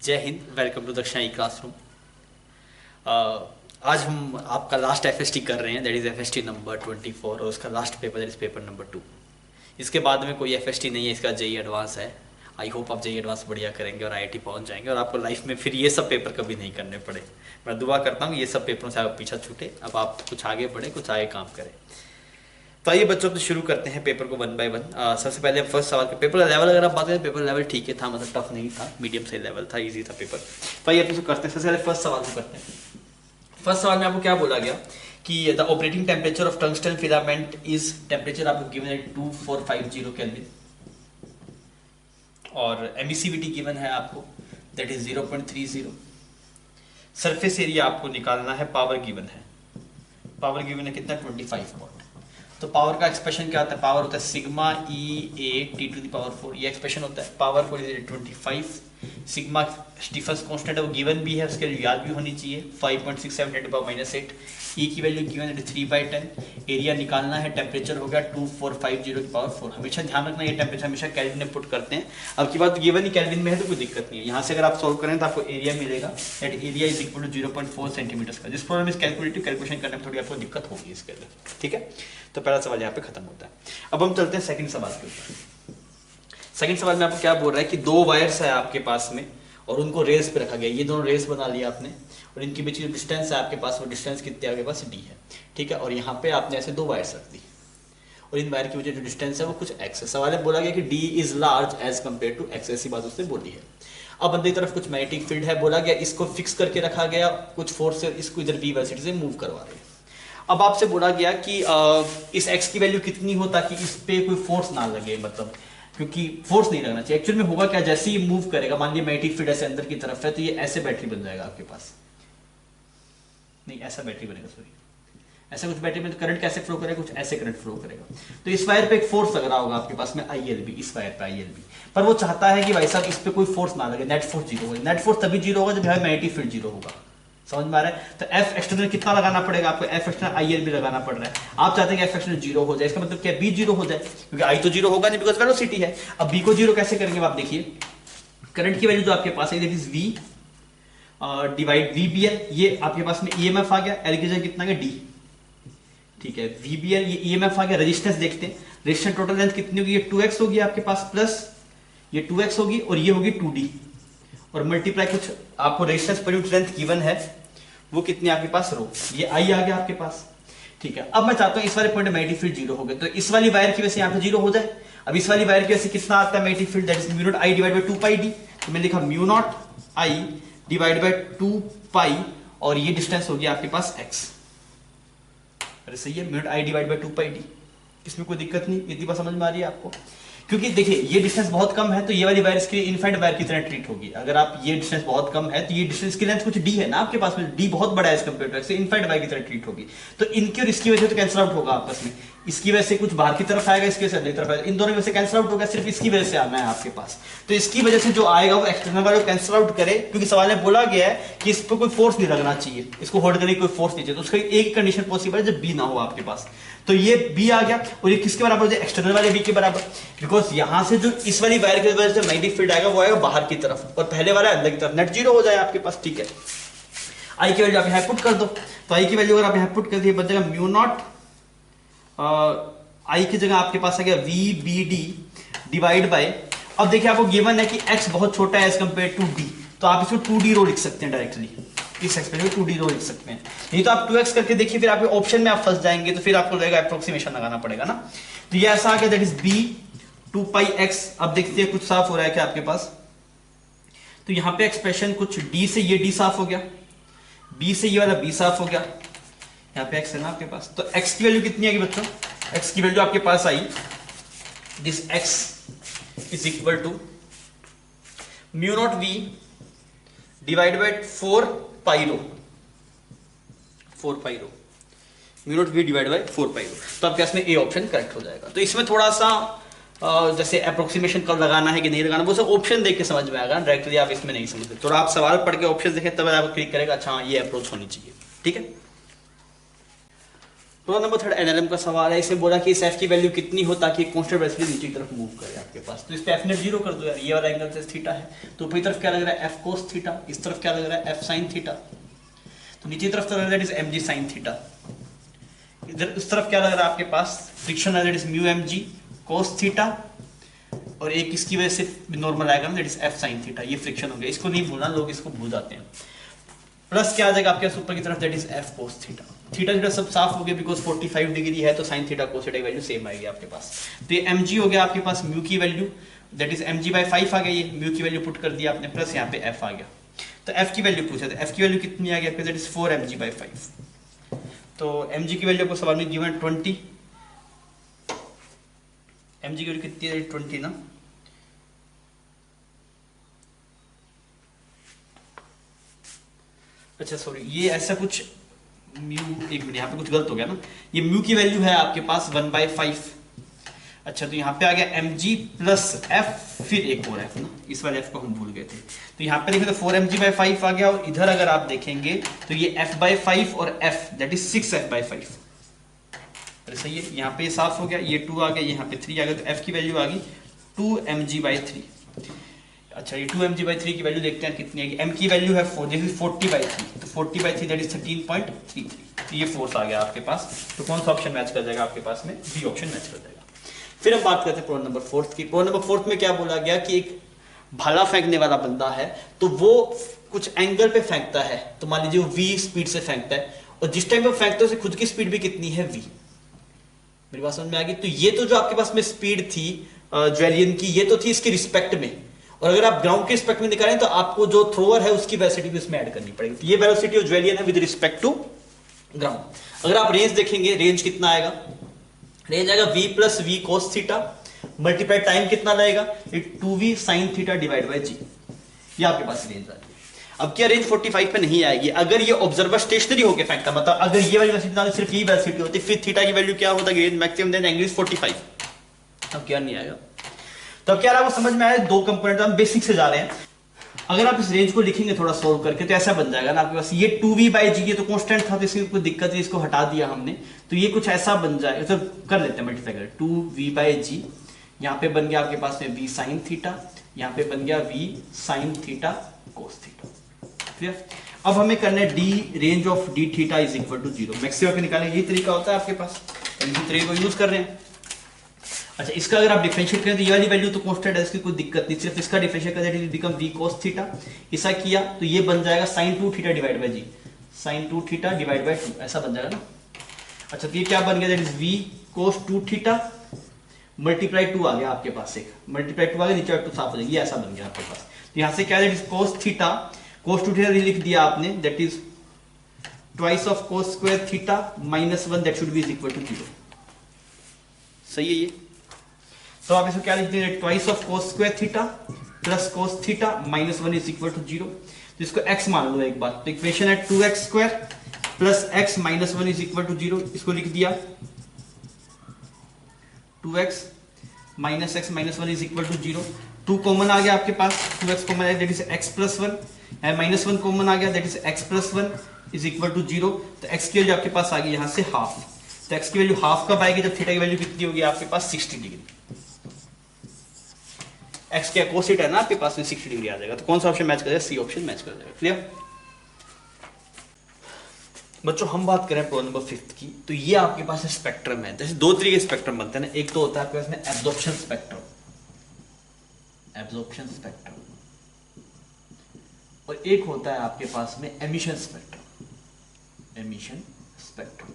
जय Hind. Welcome to दक्षिणा ई classroom. आज हम आपका लास्ट एफएसटी कर रहे हैं, दैट इज़ एफएसटी नंबर 24 और उसका last paper that is paper number 2। इसके बाद में कोई एफएसटी नहीं है, इसका जेई एडवांस है। आई होप आप जेई एडवांस बढ़िया करेंगे और आईआईटी पहुंच जाएंगे और आपको लाइफ में फिर ये सब पेपर कभी नहीं करने पड़े। मैं दुआ करता हूँ ये सब पेपरों से आप पीछा छूटे, अब आप कुछ आगे बढ़े, कुछ आगे काम करें। तो आइए बच्चों तो शुरू करते हैं पेपर को वन बाय वन। सबसे पहले फर्स्ट सवाल का पेपर लेवल अगर आप बात करें, पेपर लेवल ठीक है था, मतलब टफ नहीं था, मीडियम से लेवल था, इजी था पेपर। तो आइए अपने करते हैं। सबसे पहले फर्स्ट सवाल को करते हैं। फर्स्ट सवाल में आपको क्या बोला गया कि the operating temperature of tungsten filament is, temperature आपको गिवन है 2450 केल्विन और एमिसिविटी गिवन है आपको दैट इज 0.30। सरफेस एरिया आपको निकालना है, पावर गिवन है, पावर गिवन है कितना 25 वॉट। तो पावर का एक्सप्रेशन क्या होता है, पावर होता है sigma E A T to the power 4, ये एक्सप्रेशन होता है। Power 4 is 25, sigma Stefan's constant है वो गिवन भी है, उसके लिए याद भी होनी चाहिए 5.67 × 10⁻⁸। ई की वैल्यू गिवन है 3/10। एरिया निकालना है, टेम्परेचर हो गया 2450 की पावर 4। हमेशा ध्यान रखना ये टेम्परेचर हमेशा केल्विन में पुट करते हैं। अब की बात गिवन ही केल्विन में है तो कोई दिक्कत नहीं है। यहाँ से अगर आप सॉल्व करें तो आपको एरिया मिलेगा that area is equal to 0.4 centimetre का। जिस प्रॉब्लम इस कैलकुलेटिव कैलकुलेशन करने में थोड़ी आपको दिक्कत होगी इसके अंदर, ठीक है। तो पहला सवाल यहाँ पे खत्म होता है। अब हम चलते हैं सेकंड सवाल के ऊपर। सेकंड सवाल में आपको क्या बोल रहा है कि दो वायर्स है आपके पास में और उनको रेस पे रखा गया। ये दोनों रेस बना लिया आपने और इनके बीच जो डिस्टेंस है आपके पास, वो डिस्टेंस कितने आपके पास डी है, ठीक है। और यहाँ पे आपने ऐसे दो वायर्स रख दी और इन वायर की वजह जो डिस्टेंस है वो कुछ एक्स है। सवाल में बोला गया कि D is large as compare to X, ऐसी बात उसने बोली है। अब अंदर की तरफ कुछ मैग्नेटिक फील्ड है, बोला गया इसको फिक्स करके रखा गया, कुछ फोर्स से इसको इधर बी वेलोसिटी से मूव करवा रहे हैं। अब आपसे बोला गया कि इस x की वैल्यू कितनी हो ताकि इस पे कोई फोर्स ना लगे, मतलब क्योंकि फोर्स नहीं लगना चाहिए। एक्चुअल में होगा क्या, जैसे ही मूव करेगा, मान लिया मैग्नेटिक फील्ड ऐसे अंदर की तरफ है तो ये ऐसे बैटरी बन जाएगा आपके पास, नहीं ऐसा बैटरी बनेगा, सॉरी ऐसा कुछ बैटरी में करंट कैसे फ्लो करेगा, कुछ ऐसे करंट फ्लो करेगा। तो इस वायर पे एक फोर्स लग रहा होगा आपके पास में ILB, इस वायर पे ILB, पर वो चाहता है कि भाई साहब इस पे कोई फोर्स ना लगे, नेट फोर्स जीरो होगा। नेट फोर्स तभी जीरो होगा जब मैग्नेटिक फील्ड जीरो होगा, समझ में आ रहा है। तो एफ एक्सटर्नल कितना लगाना पड़ेगा आपको, एफ एक्सटर्नल ILB लगाना पड़ रहा है। आप चाहते हैं कि एफ एक्सटर्नल जीरो हो जाए, इसका मतलब क्या बी जीरो हो जाए, क्योंकि आई तो जीरो होगा नहीं बिकॉज वेलोसिटी है। अब बी को जीरो कैसे करेंगे आप देखिए, करंट की वैल्यू जो आपके पास है that is V divide VBL, ये आपके पास में EMF आ गया, एल की जगह कितना गया डी, ठीक है। VBL ये EMF आ गया। रेजिस्टेंस देखते हैं, रेजिस्टेंस टोटल लेंथ कितनी होगी, ये 2x होगी आपके पास, प्लस ये 2x होगी और ये होगी 2d और मल्टीप्लाई कुछ आपको resistance per unit length given है वो कितनी आपके पास रो, ये आई आ गया आपके पास, ठीक है। अब मैं चाहता हूं इस वाले पॉइंट मैग्नेटिक फील्ड जीरो हो गया, तो इस वाली वायर की वजह से यहां पे जीरो हो जाए। अब इस वाली वायर की वजह से कितना आता है magnetic field, that is mu naught I divide by 2πd। तो मैंने लिखा mu naught I divide by 2π और ये डिस्टेंस हो गया आपके पास x। अरे सही है, mu naught I divide by 2πd, इसमें कोई दिक्कत नहीं, इतनी बात समझ में आ रही है आपको। क्योंकि देखिए ये डिस्टेंस बहुत कम है तो ये वाली वायर इसके लिए इनफाइनाइट वायर की तरह ट्रीट होगी। अगर आप ये डिस्टेंस बहुत कम है तो ये डिस्टेंस की लेंथ कुछ डी है ना आपके पास में, डी बहुत बड़ा है as compare to X, infinite wire की तरह ट्रीट होगी। तो इनकी और इसकी वजह से तो कैंसिल आउट होगा आपस में, इसकी वजह से कुछ बाहर की तरफ आएगा, इसकी वजह से अंदर की तरफ आएगा, इन दोनों की वजह से कैंसिल आउट होगा, सिर्फ इसकी वजह से आना है आपके पास। तो इसकी वजह से जो आएगा वो एक्सटर्नल वाले को कैंसिल आउट करे, क्योंकि सवाल में बोला गया है कि इस पर कोई फोर्स नहीं लगना चाहिए, इसको होल्ड करने की कोई फोर्स नहीं चाहिए। तो उसका एक कंडीशन पॉसिबल है जब बी ना हो आपके पास, तो ये बी आ गया और ये किसके बराबर हो जाए, एक्सटर्नल वाले बी के बराबर, बिकॉज यहां से जो इस वाली वायर की वजह से मैग्नेटिक फील्ड आएगा वो आएगा बाहर की तरफ और पहले वाला अंदर की तरफ, नेट जीरो हो जाए आपके पास, ठीक है। आई की वैल्यू आप यहां पुट कर दो, तो आई की वैल्यू अगर आप यहां पुट कर दिए बच जाएगा म्यू नॉट आई की जगह आपके पास आ गया VBD डिवाइड बाय, अब देखिए आपको गिवन है कि x बहुत छोटा है एज कंपेयर टू d, तो आप इसको 2d रो लिख सकते हैं डायरेक्टली, इस एक्सप्रेशन में 2d रो लिख सकते हैं। नहीं तो आप 2x करके देखिए, फिर आपके ऑप्शन में आप फंस जाएंगे, तो फिर आपको लगेगा अप्रोक्सीमेशन लगाना पड़ेगा ना। तो ये ऐसा आ गया दैट इज b 2πx। अब देखते हैं कुछ साफ हो रहा है क्या आपके पास, तो यहां पे एक्सप्रेशन कुछ d से ये d साफ हो गया, b से ये वाला b साफ हो गया, यहाँ पे x है ना आपके पास। तो x की वैल्यू कितनी आएगी बच्चों, x की वैल्यू आपके पास आई this x is equal to mu naught v divide by 4π rho, 4π rho, mu naught v divide by 4π rho. तो आपके पास में ए ऑप्शन करेक्ट हो जाएगा। तो इसमें थोड़ा सा जैसे अप्रोक्सीमेशन कब लगाना है कि नहीं लगाना वो सब ऑप्शन देख के समझ में आएगा, डायरेक्टली आप इसमें नहीं समझते। थोड़ा आप सवाल पढ़ के ऑप्शन देखें तब आप क्लिक करेगा अच्छा ये अप्रोच होनी चाहिए, ठीक है। प्रॉब्लम नंबर 3 एनएलएम का सवाल है। इसे बोला कि इस एफ की वैल्यू कितनी हो ताकि कांस्टेंट वेलोसिटी नीचे की तरफ मूव करे आपके पास। तो इस पे एफ नेट 0 कर दो यार, ये वाला एंगल थीटा है, तो ऊपरी तरफ क्या लग रहा है एफ कोस थीटा, इस तरफ क्या लग रहा है एफ साइन थीटा, तो नीचे की तरफ लग रहा है that is M G sine theta, इधर उस तरफ क्या लग रहा है आपके पास फ्रिक्शन है that is mu M G cos theta, और एक इसकी वजह से नॉर्मल आएगा that is F sine theta, ये फ्रिक्शन हो गया। इसको नहीं भूलना, लोग इसको भूल जाते हैं। प्लस क्या आ जाएगा आपके ऊपर की तरफ that is F cos theta, theta theta सब साफ हो गया बिकॉज 45 डिग्री है, तो साइन थीटा कोस थीटा की वैल्यू सेम आएगी आपके पास। तो ये एम जी हो गया आपके पास म्यू की value that is M G by 5 आ गया, ये म्यू की वैल्यू पुट कर दिया आपने, प्लस यहाँ पे एफ आ गया। तो एफ की वैल्यू पूछा था, एफ की वैल्यू कितनी आ गई आपके that is 4 M G by 5। तो एम जी की वैल्यू को सवाल में गिवन 20, एम जी की वैल्यू कितनी है 20 ना, अच्छा सॉरी ये ऐसा कुछ म्यू, एक मिनट यहाँ पे कुछ गलत हो गया ना, ये म्यू की वैल्यू है आपके पास 1/5। अच्छा तो यहाँ पे आ गया एम जी प्लस एफ फिर एक और एफ ना, इस वाले एफ को हम भूल गए थे। तो यहाँ पे देखें तो 4mg/5 आ गया, और इधर अगर आप देखेंगे तो ये f/5 और f दैट इज 6f/5। अरे सही है, यहाँ पे साफ हो गया, ये 2 आ गया, यहाँ पे 3 आ गया, तो f की वैल्यू आ गई 2mg/3। अच्छा ये 2mg/3 की वैल्यू देखते हैं कितनी आएगी। m की वैल्यू है 40/3, तो 40/3 दैट इज 13.33, तो ये फोर्स आ गया आपके पास। तो कौन सा ऑप्शन मैच कर जाएगा आपके पास में, बी ऑप्शन मैच कर जाएगा। फिर हम बात करते हैं प्रॉब्लम नंबर 4 की। प्रॉब्लम नंबर 4 में क्या बोला गया कि एक भाला फेंकने वाला बंदा है, तो वो कुछ एंगल पे फेंकता है, तो मान लीजिए वो v स्पीड से फेंकता है, और जिस टाइम पे फेंकता है उसे खुद की स्पीड भी कितनी है v। मेरी बात समझ में आ गई। तो ये तो जो आपके पास में स्पीड थी ज्वेलियन की, ये तो थी इसके रिस्पेक्ट में, और अगर आप ग्राउंड के रिस्पेक्ट में निकालें तो आपको जो थ्रोअर है उसकी वेलोसिटी भी उसमें ऐड करनी पड़ेगी। तो ये वेलोसिटी ऑफ ज्वेलियन है विद रिस्पेक्ट टू ग्राउंड। अगर आप रेंज देखेंगे, रेंज कितना आएगा, रेंज आएगा v plus v cos theta multiply time कितना लगेगा 2v sin theta divide bye g, ये आपके पास रेंज आ गई। अब क्या रेंज 45 पे नहीं आएगी अगर ये ऑब्जर्वर स्टेशनरी होके फेंकता, मतलब अगर ये वाली वेलोसिटी ना सिर्फ ये वेलोसिटी होती, फिर थीटा की वैल्यू क्या होता range maximum then angle is 45। अब क्या नहीं आएगा। तो अब क्या आपको समझ में आया, दो कंपोनेंट हम बेसिक से जा रहे हैं। अगर आप इस रेंज को लिखेंगे थोड़ा सोल्व करके तो ऐसा बन जाएगा ना आपके पास, ये 2v/g ये तो कांस्टेंट था, तो इसकी कोई दिक्कत नहीं, इसको हटा दिया हमने, तो ये कुछ ऐसा बन जाएगा, तो कर लेते हैं मल्टीप्लाई कर 2v/g, यहाँ पे बन गया आपके पास में v sin थीटा, यहाँ पे बन गया v sin theta cos theta. Clear. अब हमें करना है d range of d theta is equal to 0, maximum के निकालने यही तरीका होता है आपके पास, इसी तरीके को यूज कर रहे हैं। अच्छा इसका अगर आप डिफरेंशिएट करें तो ये वाली वैल्यू तो कांस्टेंट है, इसकी कोई दिक्कत नहीं, सिर्फ इसका डिफरेंशिएट कर दें बिकम v cos थीटा, ऐसा किया तो ये बन जाएगा sin 2 theta divide bye g, sin 2 theta divide by 2, ऐसा बन जाएगा ना। अच्छा तो ये क्या बन गया that is v cos 2 theta multiply 2 आ गया आपके पास, एक मल्टीप्लाई 2 आ गया, नीचे 2 साफ हो जाएगी, ऐसा बन गया आपके पास। तो यहां से क्या that is cos theta, cos 2 theta लिख दिया आपने that is twice of cos square theta minus 1 that should be is equal to 0। सही है ये। तो आप इसको क्या लिख देंगे twice of cos square theta plus cos theta minus 1 is equal to 0। तो इसको x मान लो एक बार, तो इक्वेशन है 2x square plus x minus 1 is equal to 0, इसको लिख दिया 2x minus x minus 1 is equal to 0। 2 common आ गया आपके पास, 2x कॉमन आ गया that is x plus 1, minus 1 common आ गया that is x plus 1 is equal to 0। तो x की वैल्यू आपके पास आ गई यहाँ से हाफ, तो x की वैल्यू हाफ कब आएगी जब थीटा की वैल्यू कितनी होगी आपके पास 60 डिग्री। x क्या cos थीटा है ना आपके पास में 60 डिग्री आ जाएगा, तो कौन सा ऑप्शन मैच करेगा, सी ऑप्शन मैच कर जाएगा। क्लियर बच्चों। हम बात करें प्रॉब्लम नंबर 5 की, तो ये आपके पास स्पेक्ट्रम है। जैसे दो तरीके स्पेक्ट्रम बनते हैं ना, एक तो होता है आपके पास में एब्जॉर्प्शन स्पेक्ट्रम, एब्जॉर्प्शन स्पेक्ट्रम, और एक होता है आपके पास में एमिशन स्पेक्ट्रम, एमिशन स्पेक्ट्रम।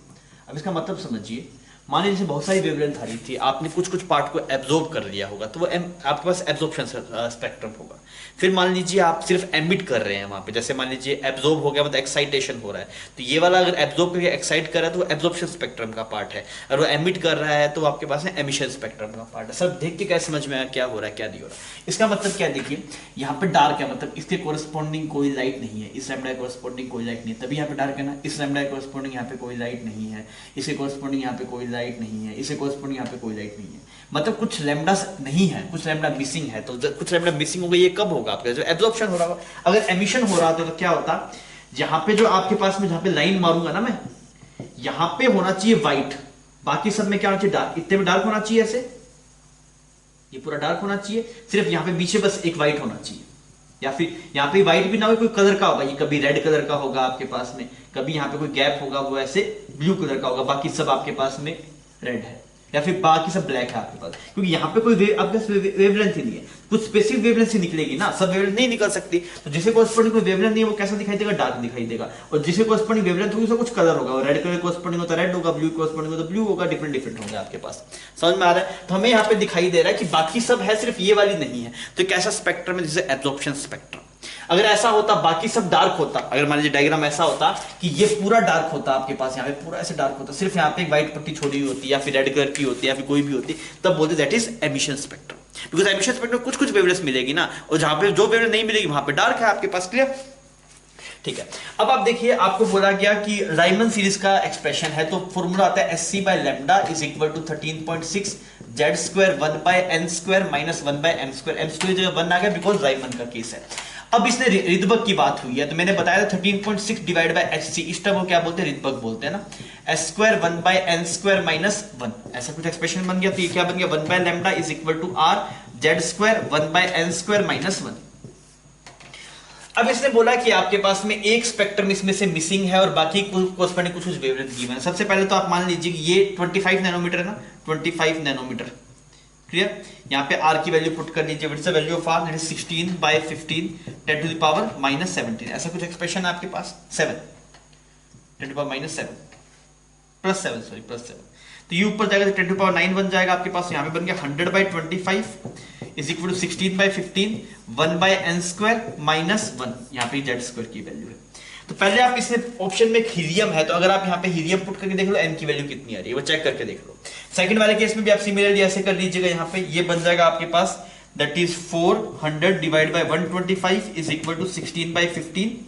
अब इसका मतलब समझिए, मान लीजिए बहुत सारी वेवलेंथ आ रही थी, आपने कुछ कुछ पार्ट को एब्जॉर्ब कर लिया होगा, तो वो आपके पास एब्जॉर्प्शन स्पेक्ट्रम होगा। फिर मान लीजिए आप सिर्फ एमिट कर रहे हैं वहां पे, जैसे मान लीजिए एब्जॉर्ब हो गया मतलब एक्साइटेशन हो रहा है, तो ये वाला अगर एब्जॉर्ब करके एक्साइट कर रहा है तो वो एब्जॉर्प्शन स्पेक्ट्रम का पार्ट है, और वो एमिट कर रहा है तो आपके पास है एमिशन स्पेक्ट्रम का पार्ट है। सब देख के क्या समझ में आया क्या हो रहा है क्या नहीं हो रहा है। इसका मतलब क्या देखिए, यहाँ पे डार्क है मतलब इसके कोरस्पॉन्डिंग कोई लाइट नहीं है, इस लैम्डा कोरस्पॉन्डिंग कोई लाइट नहीं है, तभी यहाँ पे डार्क है ना। इस लैम्डा कोरस्पॉन्डिंग यहाँ पे कोई लाइट नहीं है, इसके कोरस्पॉन्डिंग यहाँ पे कोई लाइट नहीं है, इसके कोरस्पॉन्डिंग यहाँ पे कोई लाइट नहीं है, मतलब कुछ लैम्डा नहीं है, कुछ लैम्डा मिसिंग है। तो कुछ लैम्डा मिसिंग होगा, ये कब होगा आपका जो एब्जॉर्प्शन हो रहा होगा। अगर एमिशन हो रहा था तो क्या होता, जहां पे जो आपके पास में जहां पे लाइन मारूंगा ना मैं, यहां पे होना चाहिए व्हाइट, बाकी सब में क्या होना चाहिए डार्क, इतने में डार्क होना चाहिए, ऐसे ये पूरा डार्क होना चाहिए, सिर्फ यहां पे पीछे बस एक व्हाइट होना चाहिए, या फिर यहाँ पे व्हाइट भी ना हो, कोई कलर का होगा, ये कभी रेड कलर का होगा आपके पास में, कभी यहाँ पे कोई गैप होगा वो ऐसे ब्लू कलर का होगा, बाकी सब आपके पास में रेड है, या फिर बाकी सब ब्लैक है आपके पास, क्योंकि यहाँ पे कोई आपके पास वेवलेंथ ही नहीं है, कुछ स्पेसिफिक वेवलेंथ ही निकलेगी ना, सब वेवलेंथ नहीं निकल सकती, तो जिसे कोरस्पॉन्डिंग कोई वेवलेंथ नहीं है वो कैसा दिखाई देगा, डार्क दिखाई देगा, और जिसे कोरस्पॉन्डिंग वेवलेंथ होगी उसका कुछ कलर होगा, रेड कलर कोरस्पॉन्डिंग होता है रेड होगा, ब्लू कोरस्पॉन्डिंग होता है ब्लू होगा, डिफरेंट डिफरेंट होंगे आपके पास, समझ में आ रहा है। तो हमें यहाँ पे दिखाई दे रहा है कि बाकी सब है, सिर्फ ये वाली नहीं है, तो कैसा स्पेक्ट्रम है, जैसे एब्जॉर्प्शन स्पेक्ट्रम। अगर ऐसा होता बाकी सब डार्क होता, अगर मान लीजिए डायग्राम ऐसा होता कि ये पूरा डार्क होता आपके पास, यहाँ पे पूरा ऐसे डार्क होता, सिर्फ यहाँ पे एक व्हाइट पट्टी छोड़ी हुई होती, या फिर रेड कलर की होती, या फिर कोई भी होती, तब बोलते that is emission spectrum, because emission spectrum कुछ कुछ वेवलेंथ मिलेगी ना, और जहां पे जो वेवलेंथ नहीं मिलेगी वहां पे डार्क है आपके पास, क्लियर। ठीक है, अब आप देखिए आपको बोला गया कि राइमन सीरीज का एक्सप्रेशन है, तो फॉर्मूला आता है SC by lambda is equal to 13.6 Z square 1 by n square minus 1 by m square, m square जगह 1 आ गया बिकॉज राइमन का केस है। अब इसने रिदबर्ग की बात हुई है, तो मैंने बताया था 13.6 डिवाइड बाय HC, इस टर्म को क्या बोलते हैं, रिदबर्ग बोलते हैं ना, s square 1 by n square minus 1, ऐसा कुछ एक्सप्रेशन बन गया, तो ये क्या बन गया 1 by lambda is equal to r Z square 1 by n square minus 1। अब इसने बोला कि आपके पास में एक स्पेक्ट्रम इसमें से मिसिंग है और बाकी कोरस्पॉन्डिंग कुछ वेवलेंथ गिवन है। सबसे पहले तो आप मान लीजिए कि ये 25 नैनोमीटर है ना, 25 नैनोमीटर, क्लियर। यहाँ पे r की वैल्यू पुट कर लीजिए, what's the value of r, that is 16 by 15 10 to the power minus 17, ऐसा कुछ एक्सप्रेशन है आपके पास, 7 10 to the power minus 7 plus 7, sorry plus 7, तो ये ऊपर जाएगा तो 10 टू पावर 9 बन जाएगा आपके पास, यहाँ पे बन गया 100 by 25 is equal to 16 by 15 1 by n square minus 1, यहाँ पे z स्क्वायर की वैल्यू है। तो पहले आप इसमें ऑप्शन में एक हीलियम है, तो अगर आप यहाँ पे हीलियम पुट करके देख लो n की वैल्यू कितनी आ रही है वो चेक करके देख लो। सेकंड वाले केस में भी आप सिमिलरली ऐसे कर लीजिएगा, यहाँ पे ये बन जाएगा आपके पास that is 400 divide by 125 is equal to 16 by 15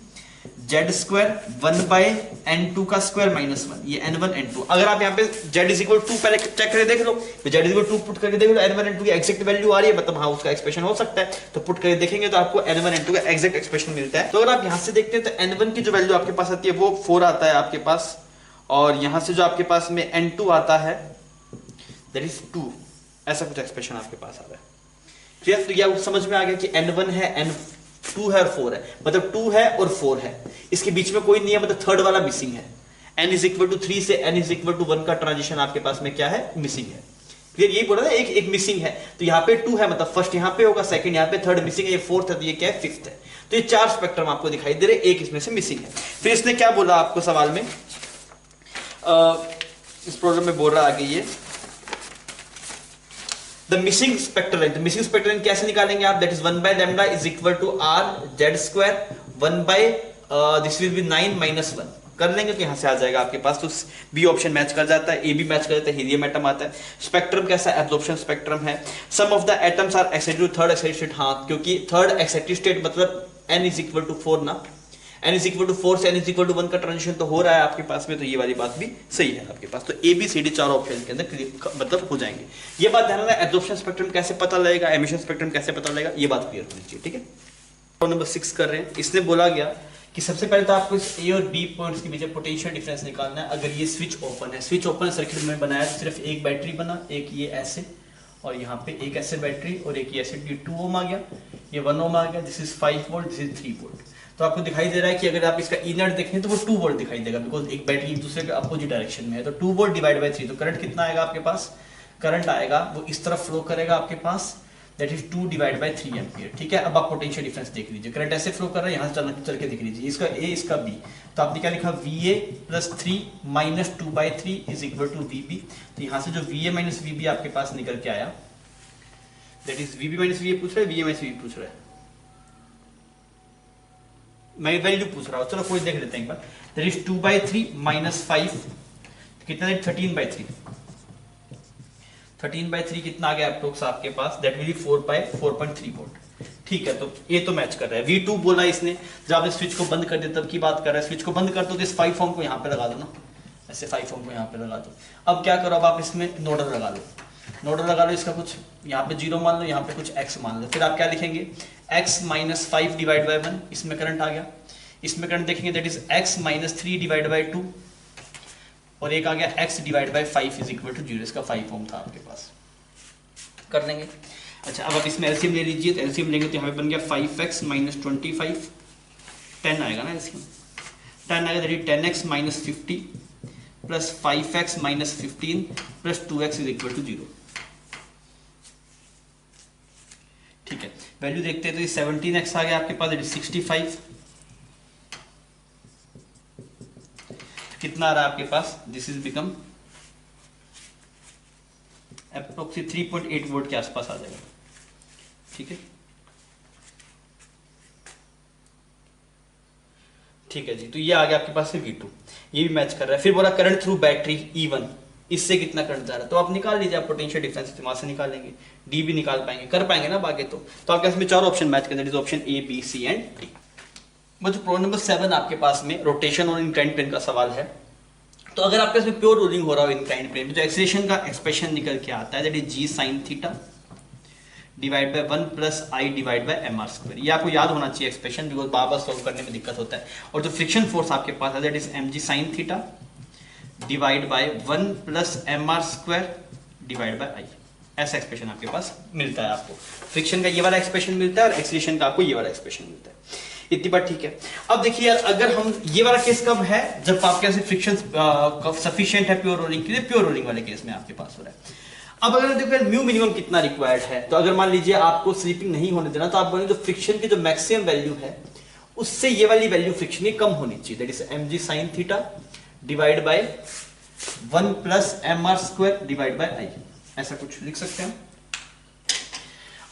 z square 1 by n2 का स्क्वायर माइनस 1, ये n1 n2। अगर आप यहाँ पे z इज इक्वल 2 पहले चेक करके देख लो, तो z इज इक्वल 2 पुट करके देख लो, n1 n2 की एग्जैक्ट वैल्यू आ रही है, मतलब हाँ उसका एक्सप्रेशन हो सकता है, तो पुट करके देखेंगे तो आपको n1 n2 का एग्जैक्ट एक्सप्रेशन मिलता है। तो अगर आप यहाँ से देखते हैं तो n1 की जो वैल्यू आपके पास आती है वो 4 आता है आपके पास, और यहाँ से जो आपके पास में n2 आता है दैट इज 2, ऐसा कुछ एक्सप्रेशन आपके पास आ रहा है, क्लियर। तो यह समझ में आ गया कि n1 है, n2 है और 4 है, मतलब 2 है और 4 है, इसके बीच में कोई नहीं है, मतलब थर्ड वाला मिसिंग है। n इज इक्वल टू 3 से n इज इक्वल टू 1 का ट्रांजिशन आपके पास में क्या है, मिसिंग है, क्लियर। यही बोला ना, एक मिसिंग है, तो यहाँ पे 2 है, मतलब फर्स्ट यहाँ पे होगा, सेकंड यहाँ पे, थर्ड मिसिंग है, ये फोर्थ है, तो ये क्या है, फिफ्थ है। तो ये 4 स्पेक्ट्रम आपको दिखाई दे रहे, एक इसमें से मिसिंग है। फिर इसने क्या बोला आपको सवाल में, इस प्रॉब्लम में बोल रहा आगे ये द मिसिंग स्पेक्ट्रल लाइन। तो मिसिंग स्पेक्ट्रल लाइन कैसे निकालेंगे आप, that is 1 by lambda is equal to r z square 1 by this will be 9 minus 1 कर लेंगे, तो यहां से आ जाएगा आपके पास, तो बी ऑप्शन मैच कर जाता है, ए भी मैच कर जाता है, हीलियम एटम आता है। स्पेक्ट्रम कैसा, एब्जॉर्प्शन स्पेक्ट्रम है। Some of the atoms are excited to third excited state, हाँ क्योंकि थर्ड एक्साइटेड स्टेट मतलब n इज इक्वल टू 4 ना, n इज इक्वल टू 4 से n इज इक्वल टू 1 का ट्रांजिशन तो हो रहा है आपके पास में, तो ये वाली बात भी सही है आपके पास। तो ए बी सी डी चारों ऑप्शन के अंदर मतलब हो जाएंगे। ये बात ध्यान रखना, एब्जॉर्प्शन स्पेक्ट्रम कैसे पता लगेगा, एमिशन स्पेक्ट्रम कैसे पता लगेगा, ये बात क्लियर होनी चाहिए, ठीक है। नंबर 6 कर रहे हैं, इसने बोला गया कि सबसे पहले तो आपको इस ए और बी पॉइंट्स के बीच पोटेंशियल डिफरेंस निकालना है। अगर ये स्विच ओपन है, स्विच ओपन सर्किट में बनाया, सिर्फ एक बैटरी बना, एक ये ऐसे और यहाँ पे एक ऐसे बैटरी और एक ये ऐसे, 2 ओम आ गया, ये 1 ओम आ गया, this is 5 volt, this is 3 volt. तो आपको दिखाई दे रहा है कि अगर आप इसका इनर देखें तो वो 2 वोल्ट दिखाई देगा, बिकॉज एक बैटरी एक दूसरे के अपोजिट डायरेक्शन में है। तो 2 वोल्ट डिवाइड बाय 3, तो करंट कितना आएगा आपके पास, करंट आएगा वो इस तरफ फ्लो करेगा आपके पास, that is 2 divide by 3 ampere, ठीक है। अब आप पोटेंशियल डिफरेंस देख लीजिए, करंट ऐसे फ्लो कर रहा है, यहाँ से चल के देख लीजिए, इसका ए इसका बी, तो आपने क्या लिखा, VA plus 3 minus 2/3 is equal to VB। तो यहाँ से जो VA माइनस VB आपके पास निकल के आया, that is VB minus VA पूछ रहा है, VA माइनस VB पूछ रहा है, मैं वैल्यू पूछ रहा हूँ, चलो कोई देख लेते हैं एक बार। दैट इज 2/3 माइनस 5 कितना है, 13/3, 13/3 कितना आ गया अप्रोक्स आपके पास, दैट विल बी 4/4.3 वोल्ट, ठीक है। तो ये तो मैच कर रहा है। V2 बोला इसने, जब आपने स्विच को बंद कर दिया तब की बात कर रहा है, स्विच को बंद कर दो तो इस 5 ओम को यहाँ पे लगा दो ना, ऐसे 5 ओम को यहाँ पे लगा दो। अब क्या करो, अब आप इसमें नोडल लगा लो, नोडल लगा लो, इसका कुछ यहाँ पे 0 मान लो, यहाँ पे कुछ x मान लो, फिर आप क्या लिखेंगे, x माइनस 5 डिवाइड बाय 1, इसमें करंट आ गया, इसमें करंट देखेंगे that is x minus 3 divide by 2, और एक आ गया x divide by 5 is equal to 0, इसका 5 ओम था आपके पास, कर लेंगे। अच्छा अब आप इसमें एलसीएम ले लीजिए, तो एलसीएम लेंगे तो यहाँ पे बन गया 5x माइनस 25, 10 आएगा ना एलसीएम, 10 आएगा, that is 10x minus 50 plus 5x minus 15 plus 2x is equal to 0। ठीक है, वैल्यू देखते हैं तो ये 17x आ गया आपके पास, दैट इज 65, कितना आ रहा है आपके पास, this is become approximately 3.8 volt के आसपास आ जाएगा। ठीक है, ठीक है जी, तो ये आ गया आपके पास से V2, ये भी मैच कर रहा है। फिर बोला करंट थ्रू बैटरी E1, इससे कितना करंट जा रहा है, तो आप निकाल लीजिए, आप पोटेंशियल डिफरेंस इस्तेमाल से निकालेंगे, डी भी निकाल पाएंगे, कर पाएंगे ना आगे। तो आपके पास में 4 ऑप्शन मैच कर, that is option A B C and D. मतलब प्रॉब्लम नंबर 7 आपके पास में रोटेशन और इंक्लाइंड प्लेन का सवाल है। तो अगर आपके पास में प्योर रोलिंग हो रहा हो इंक्लाइंड प्लेन में, तो एक्सेलरेशन का एक्सप्रेशन निकल के आता है, that is G sine theta divide by 1 plus I divide by M R square. ये आपको याद होना चाहिए एक्सप्रेशन, बिकॉज बार बार सॉल्व करने में दिक्कत होता है। और जो फ्रिक्शन फोर्स आपके पास है, that is M G sine theta divide by 1 plus M R square divide by I. ऐसा एक्सप्रेशन आपके पास मिलता है, आपको फ्रिक्शन का ये वाला एक्सप्रेशन मिलता है और एक्सेलरेशन का आपको ये वाला एक्सप्रेशन मिलता है। इतनी बात ठीक है। अब देखिए यार, अगर हम ये वाला केस कब है, जब आपके पास फ्रिक्शन सफिशिएंट है प्योर रोलिंग के लिए, प्योर रोलिंग वाले केस में आपके पास हो रहा है। अब अगर देखो म्यू मिनिमम कितना रिक्वायर्ड है, तो अगर मान लीजिए आपको स्लिपिंग नहीं होने देना, तो आप बोलेंगे जो फ्रिक्शन की जो मैक्सिमम वैल्यू है उससे ये वाली वैल्यू फ्रिक्शन की कम होनी चाहिए, that is M G sine theta divide by 1 plus M R square divide by I, ऐसा कुछ लिख सकते हैं।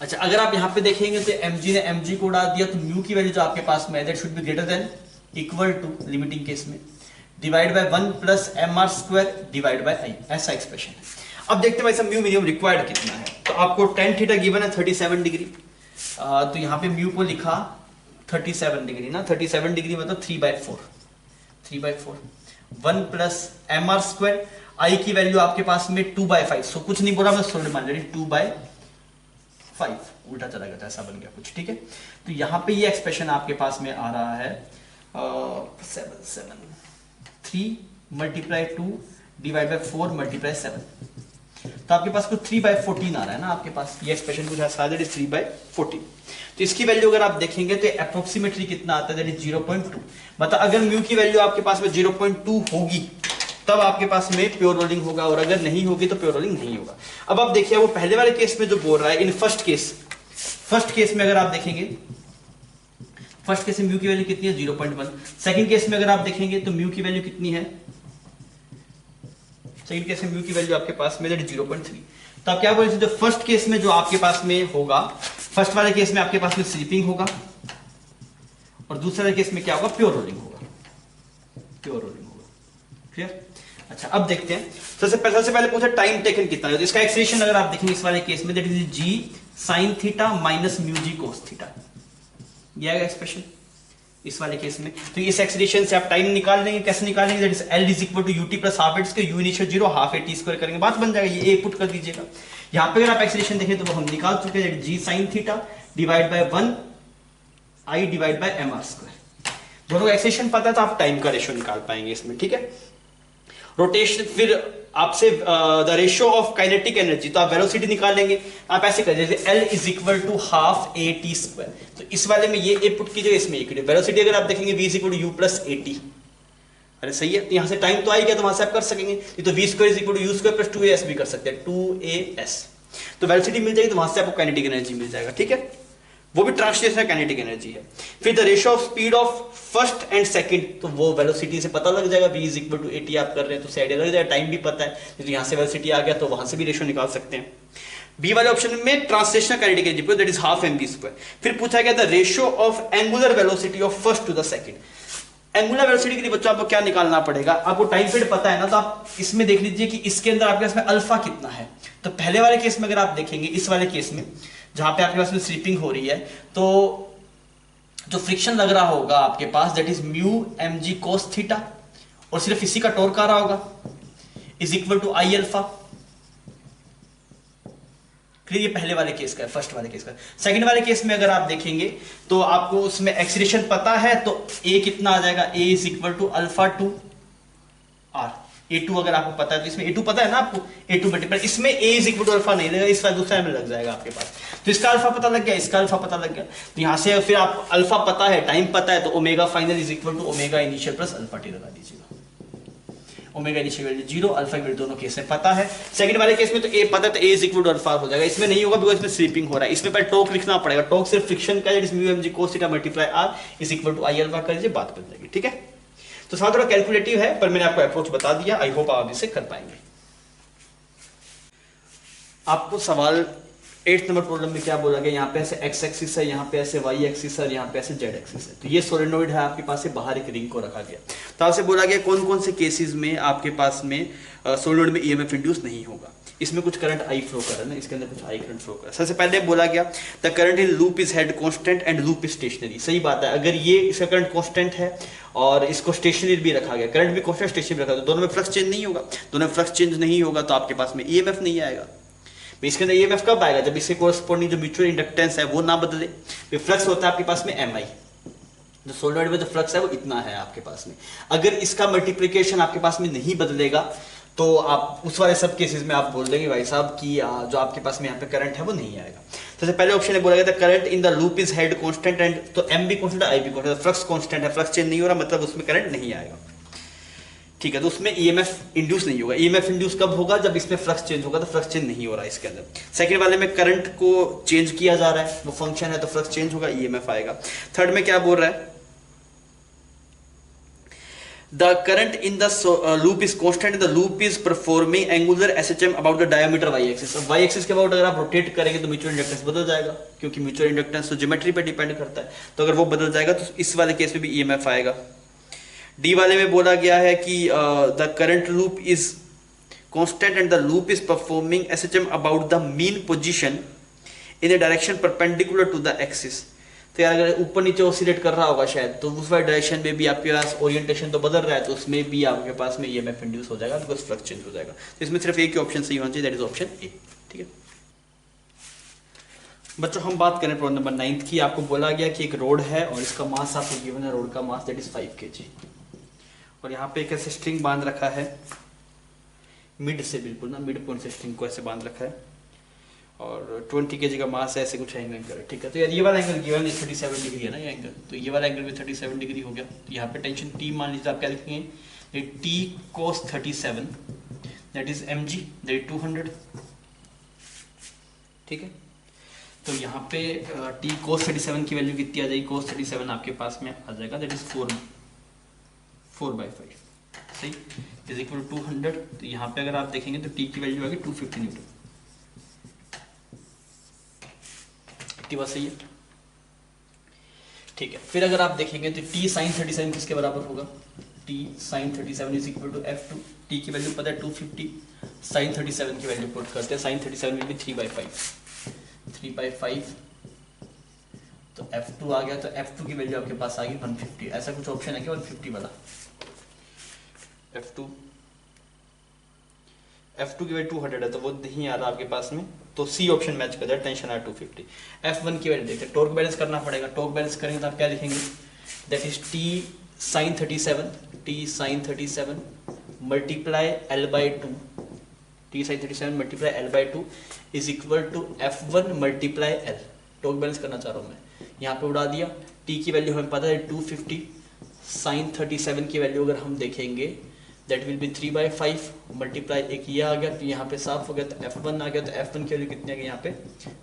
अच्छा अगर आप यहां पे देखेंगे तो mg ने mg को उड़ा दिया, तो म्यू की वैल्यू जो आपके पास में है, that should be greater than equal to limiting case में divide by 1 plus M R square divide by I, ऐसा एक्सप्रेशन है। अब देखते हैं भाई सब म्यू मिनिमम रिक्वायर्ड कितना है। तो आपको tan थीटा गिवन है 37 डिग्री, तो यहाँ पे म्यू को लिखा 37 डिग्री ना, 37 डिग्री मतलब 3/4 1 प्लस एम आर स्क्वायर, आई की वैल्यू आपके पास में 2/5, सो कुछ नहीं बोला मैं सोल्ड मान ले 2/5, उल्टा चला गया था, ऐसा बन गया कुछ। ठीक है, तो यहाँ पे ये एक्सप्रेशन आपके पास में आ रहा है 3 मल्टीप्लाई 2 डिवाइड बाय 4 मल्टीप्लाई 7, तो आपके पास कुछ 3/14 आ रहा है ना आपके पास, ये एक्सप्रेशन कुछ ऐसा 3/14। तो इसकी वैल्यू अगर आप देखेंगे तो अप्रोक्सीमेटली कितना आता है, दैट इज 0.2। मतलब अगर म्यू की वैल्यू आपके पास में 0.2 होगी तब आपके पास में प्योर रोलिंग होगा, और अगर नहीं होगी तो प्योर रोलिंग नहीं होगा। अब आप देखिए वो पहले वाले केस में जो बोल रहा है, इन फर्स्ट केस में अगर आप देखेंगे, फर्स्ट केस में म्यू की वैल्यू कितनी है 0.1, सेकंड केस में अगर आप देखेंगे तो म्यू की वैल्यू कितनी है, सेकंड केस में म्यू की वैल्यू आपके पास में 0.3। तो आप क्या बोल सकते हो, फर्स्ट केस में जो आपके पास में होगा, फर्स्ट वाले केस में आपके पास में स्लीपिंग होगा, और दूसरे वाले केस में क्या होगा, प्योर रोलिंग होगा, प्योर रोलिंग होगा। क्लियर? अच्छा अब देखते हैं, सबसे पहले पूछा टाइम टेकन कितना है। तो इसका एक्सप्रेशन अगर आप देखेंगे इस वाले केस में, that is G sine theta minus mu G cos theta, ये आएगा एक्सप्रेशन इस वाले केस में। तो इस एक्सप्रेशन से आप टाइम निकाल लेंगे, कैसे निकालेंगे, that is L is equal to U T plus half A T square, U initial 0 half A T square करेंगे, बात बन जाएगा। ये ए पुट कर दीजिएगा। यहाँ पे अगर आप एक्सप्रेशन देखें तो वो हम निकाल चुके हैं, G sine theta divide by 1 I divide by M R square. दोनों का एक्सप्रेशन पता है तो आप टाइम का रेशियो निकाल पाएंगे इसमें। ठीक है, रोटेशन, फिर आपसे the ratio of kinetic energy, तो आप वेलोसिटी निकाल लेंगे। आप ऐसे कर जैसे L is equal to half A T square, तो इस वाले में ये ए पुट कीजिए, इसमें ये कीजिए। वेलोसिटी अगर आप देखेंगे V is equal to U plus A T, अरे सही है। तो यहाँ से टाइम तो आई गया, तो वहां से आप कर सकेंगे। तो V square is equal to U square plus 2as भी कर सकते हैं, 2as। तो वेलोसिटी मिल जाएगी, तो वहां से आपको काइनेटिक एनर्जी मिल जाएगा। ठीक है, वो भी ट्रांसलेशनल काइनेटिक एनर्जी है। फिर the ratio of speed of first and second, तो वो वेलोसिटी से पता लग जाएगा, v इज इक्वल टू 80 आप कर रहे हैं तो साइड लग जाएगा, टाइम भी पता है, तो यहाँ से वेलोसिटी आ गया तो वहां से भी रेशियो निकाल सकते हैं। बी वाले ऑप्शन में translational kinetic energy, that is half mv square. फिर पूछा गया the ratio of angular velocity of first to the second. Angular velocity के लिए बच्चों आपको क्या निकालना पड़ेगा, आपको टाइम पीरियड पता है ना, तो आप इसमें देख लीजिए कि इसके अंदर आपके पास में अल्फा कितना है। तो पहले वाले केस में अगर आप देखेंगे, इस वाले केस में जहां पे आपके पास में स्लीपिंग हो रही है, तो जो फ्रिक्शन लग रहा होगा आपके पास, that is mu M G cos theta, और सिर्फ इसी का टॉर्क आ रहा होगा, is equal to I alpha. Clear? ये पहले वाले केस का है, फर्स्ट वाले केस का। सेकंड वाले केस में अगर आप देखेंगे तो आपको उसमें एक्सीलरेशन पता है, तो ए कितना आ जाएगा, A is equal to alpha to R. A2 अगर आपको पता है तो इसमें A2 पता है ना आपको, A2 मल्टीप्लाई, इसमें A is equal to alpha नहीं लगेगा, इस वाले दूसरे में लग जाएगा आपके पास। तो इसका अल्फा पता लग गया, इसका अल्फा पता लग गया, तो यहाँ से फिर आप अल्फा पता है, टाइम पता है, तो omega final is equal to omega initial plus alpha T लगा दीजिएगा। ओमेगा इनिशियल वैल्यू 0, अल्फा की वैल्यू दोनों केस में पता है। सेकंड वाले केस में तो A पता है, तो A is equal to alpha हो जाएगा। इसमें नहीं होगा बिकॉज इसमें स्लीपिंग हो रहा है, इसमें पहले टॉर्क लिखना पड़ेगा। टॉर्क सिर्फ फ्रिक्शन का है, जिसमें mg cos theta multiply r is equal to I alpha कर दीजिए, बात बन जाएगी। ठीक है, तो सवाल थोड़ा कैलकुलेटिव है पर मैंने आपको अप्रोच बता दिया, आई होप आप इसे कर पाएंगे। आपको सवाल 8 नंबर प्रॉब्लम में क्या बोला गया, यहाँ पे ऐसे x एक्सिस है, यहाँ पे ऐसे y एक्सिस है, यहाँ पे ऐसे z एक्सिस है। तो ये सोलेनोइड है आपके पास, से बाहर एक रिंग को रखा गया। तो आपसे बोला गया कौन कौन से केसेस में आपके पास में सोलेनोइड में ईएमएफ इंड्यूस नहीं होगा। इसमें कुछ करंट आई फ्लो कर रहा है ना, इसके अंदर कुछ आई करंट फ्लो कर रहा है। सबसे पहले बोला गया the current in loop is head constant and loop is stationary. सही बात है, अगर ये इसका करंट कांस्टेंट है और इसको स्टेशनरी भी रखा गया, करंट भी कांस्टेंट स्टेशनरी रखा, तो दोनों में फ्लक्स चेंज नहीं होगा। दोनों में फ्लक्स चेंज नहीं होगा तो आपके पास में ईएमएफ नहीं आएगा। इसके अंदर ईएमएफ कब आएगा, जब इसके कोरस्पोंडिंग जो म्यूचुअल इंडक्टेंस है वो ना बदले। फ्लक्स होता है आपके पास में एम आई, जो सोलेनोइड में जो फ्लक्स है वो इतना है आपके पास में। अगर इसका मल्टीप्लिकेशन आपके पास में नहीं बदलेगा तो आप उस वाले सब केसेस में आप बोल देंगे भाई साहब कि जो आपके पास में यहाँ पे करंट है वो नहीं आएगा। सबसे पहले ऑप्शन में बोला गया था current in the loop is head constant and, तो एम भी कांस्टेंट है, आई भी कांस्टेंट, फ्लक्स कांस्टेंट है, फ्लक्स चेंज नहीं हो रहा, मतलब उसमें करंट नहीं आएगा। ठीक है, तो उसमें ईएमएफ इंड्यूस नहीं होगा। ईएमएफ इंड्यूस कब होगा, जब इसमें फ्लक्स चेंज होगा, तो फ्लक्स चेंज नहीं हो रहा है इसके अंदर। सेकंड वाले में करंट को चेंज किया जा रहा है, वो फंक्शन है, तो फ्लक्स चेंज होगा, ईएमएफ आएगा। थर्ड में क्या बोल रहा है, the current in the loop is constant, the loop is performing angular SHM about the diameter Y axis. अब वाई एक्सिस के अबाउट अगर आप रोटेट करेंगे तो म्यूचुअल इंडक्टेंस बदल जाएगा, क्योंकि म्यूचुअल इंडक्टेंस तो ज्योमेट्री पे डिपेंड करता है। तो अगर वो बदल जाएगा तो इस वाले केस में भी ईएमएफ आएगा। डी वाले में बोला गया है कि the current loop is constant and the loop is performing SHM about the mean position in a direction perpendicular to the axis. तो यार अगर ऊपर नीचे ऑसिलेट कर रहा होगा शायद, तो उस वाले डायरेक्शन में भी आपके पास ओरिएंटेशन तो बदल रहा है, तो उसमें भी आपके पास में ईएमएफ इंड्यूस हो जाएगा, बिकॉज फ्लक्स चेंज हो जाएगा। तो इसमें सिर्फ एक ही ऑप्शन सही होना चाहिए, दैट इज ऑप्शन ए। ठीक है बच्चों, हम बात करें प्रॉब्लम नंबर 9 की। आपको बोला गया कि एक रोड है और इसका मास आपको गिवन है, रोड का मास दैट इज 5 kg, और यहाँ पे एक ऐसे स्ट्रिंग बांध रखा है मिड से, बिल्कुल ना मिड पॉइंट से स्ट्रिंग को ऐसे बांध रखा है, और 20 kg का मास है, ऐसे कुछ एंगल है। ठीक है, तो यार ये वाला एंगल गिवन 37 डिग्री है ना ये एंगल, तो ये वाला एंगल भी 37 डिग्री हो गया। तो यहाँ पे टेंशन टी मान लीजिए, आप क्या लिखेंगे, T cos 37 that is mg that is 200। ठीक है, तो यहाँ पे टी cos 37 की वैल्यू कितनी आ जाएगी, cos 37 आपके पास में आ जाएगा दैट इज 4/5, सही, इज इक्वल टू 200। तो यहाँ पे अगर आप देखेंगे तो टी की वैल्यू आ गई 250 न्यूटन। इतनी बात सही है। ठीक है, फिर अगर आप देखेंगे तो टी साइन 37 किसके बराबर होगा, T sine 37 is equal to f2। T की वैल्यू पता है 250, साइन 37 की वैल्यू पुट करते हैं, साइन 37 विल बी 3/5, तो f2 आ गया, तो f2 की वैल्यू आपके पास आ गई 150। ऐसा कुछ ऑप्शन है क्या 150 वाला, f2 की वैल्यू 200 है, तो वो नहीं आ रहा आपके पास में, तो सी ऑप्शन मैच कर जाए, टेंशन है 250। f1 की वैल्यू देखते हैं, टॉर्क बैलेंस करना पड़ेगा। टॉर्क बैलेंस करेंगे तो आप क्या लिखेंगे, that is T sine 37 multiply l/2, T sine 37 multiply l/2 is equal to f1 multiply l। Torque balance करना चाह रहा हूँ मैं, यहाँ पे उड़ा दिया। टी की वैल्यू हमें पता है 250, साइन 37 की वैल्यू अगर हम देखेंगे दैट विल बी 3/5 मल्टीप्लाई, एक ये आ गया, तो यहाँ पे साफ हो गया, तो f1 आ गया, तो f1 की वैल्यू कितनी आ गई यहाँ पे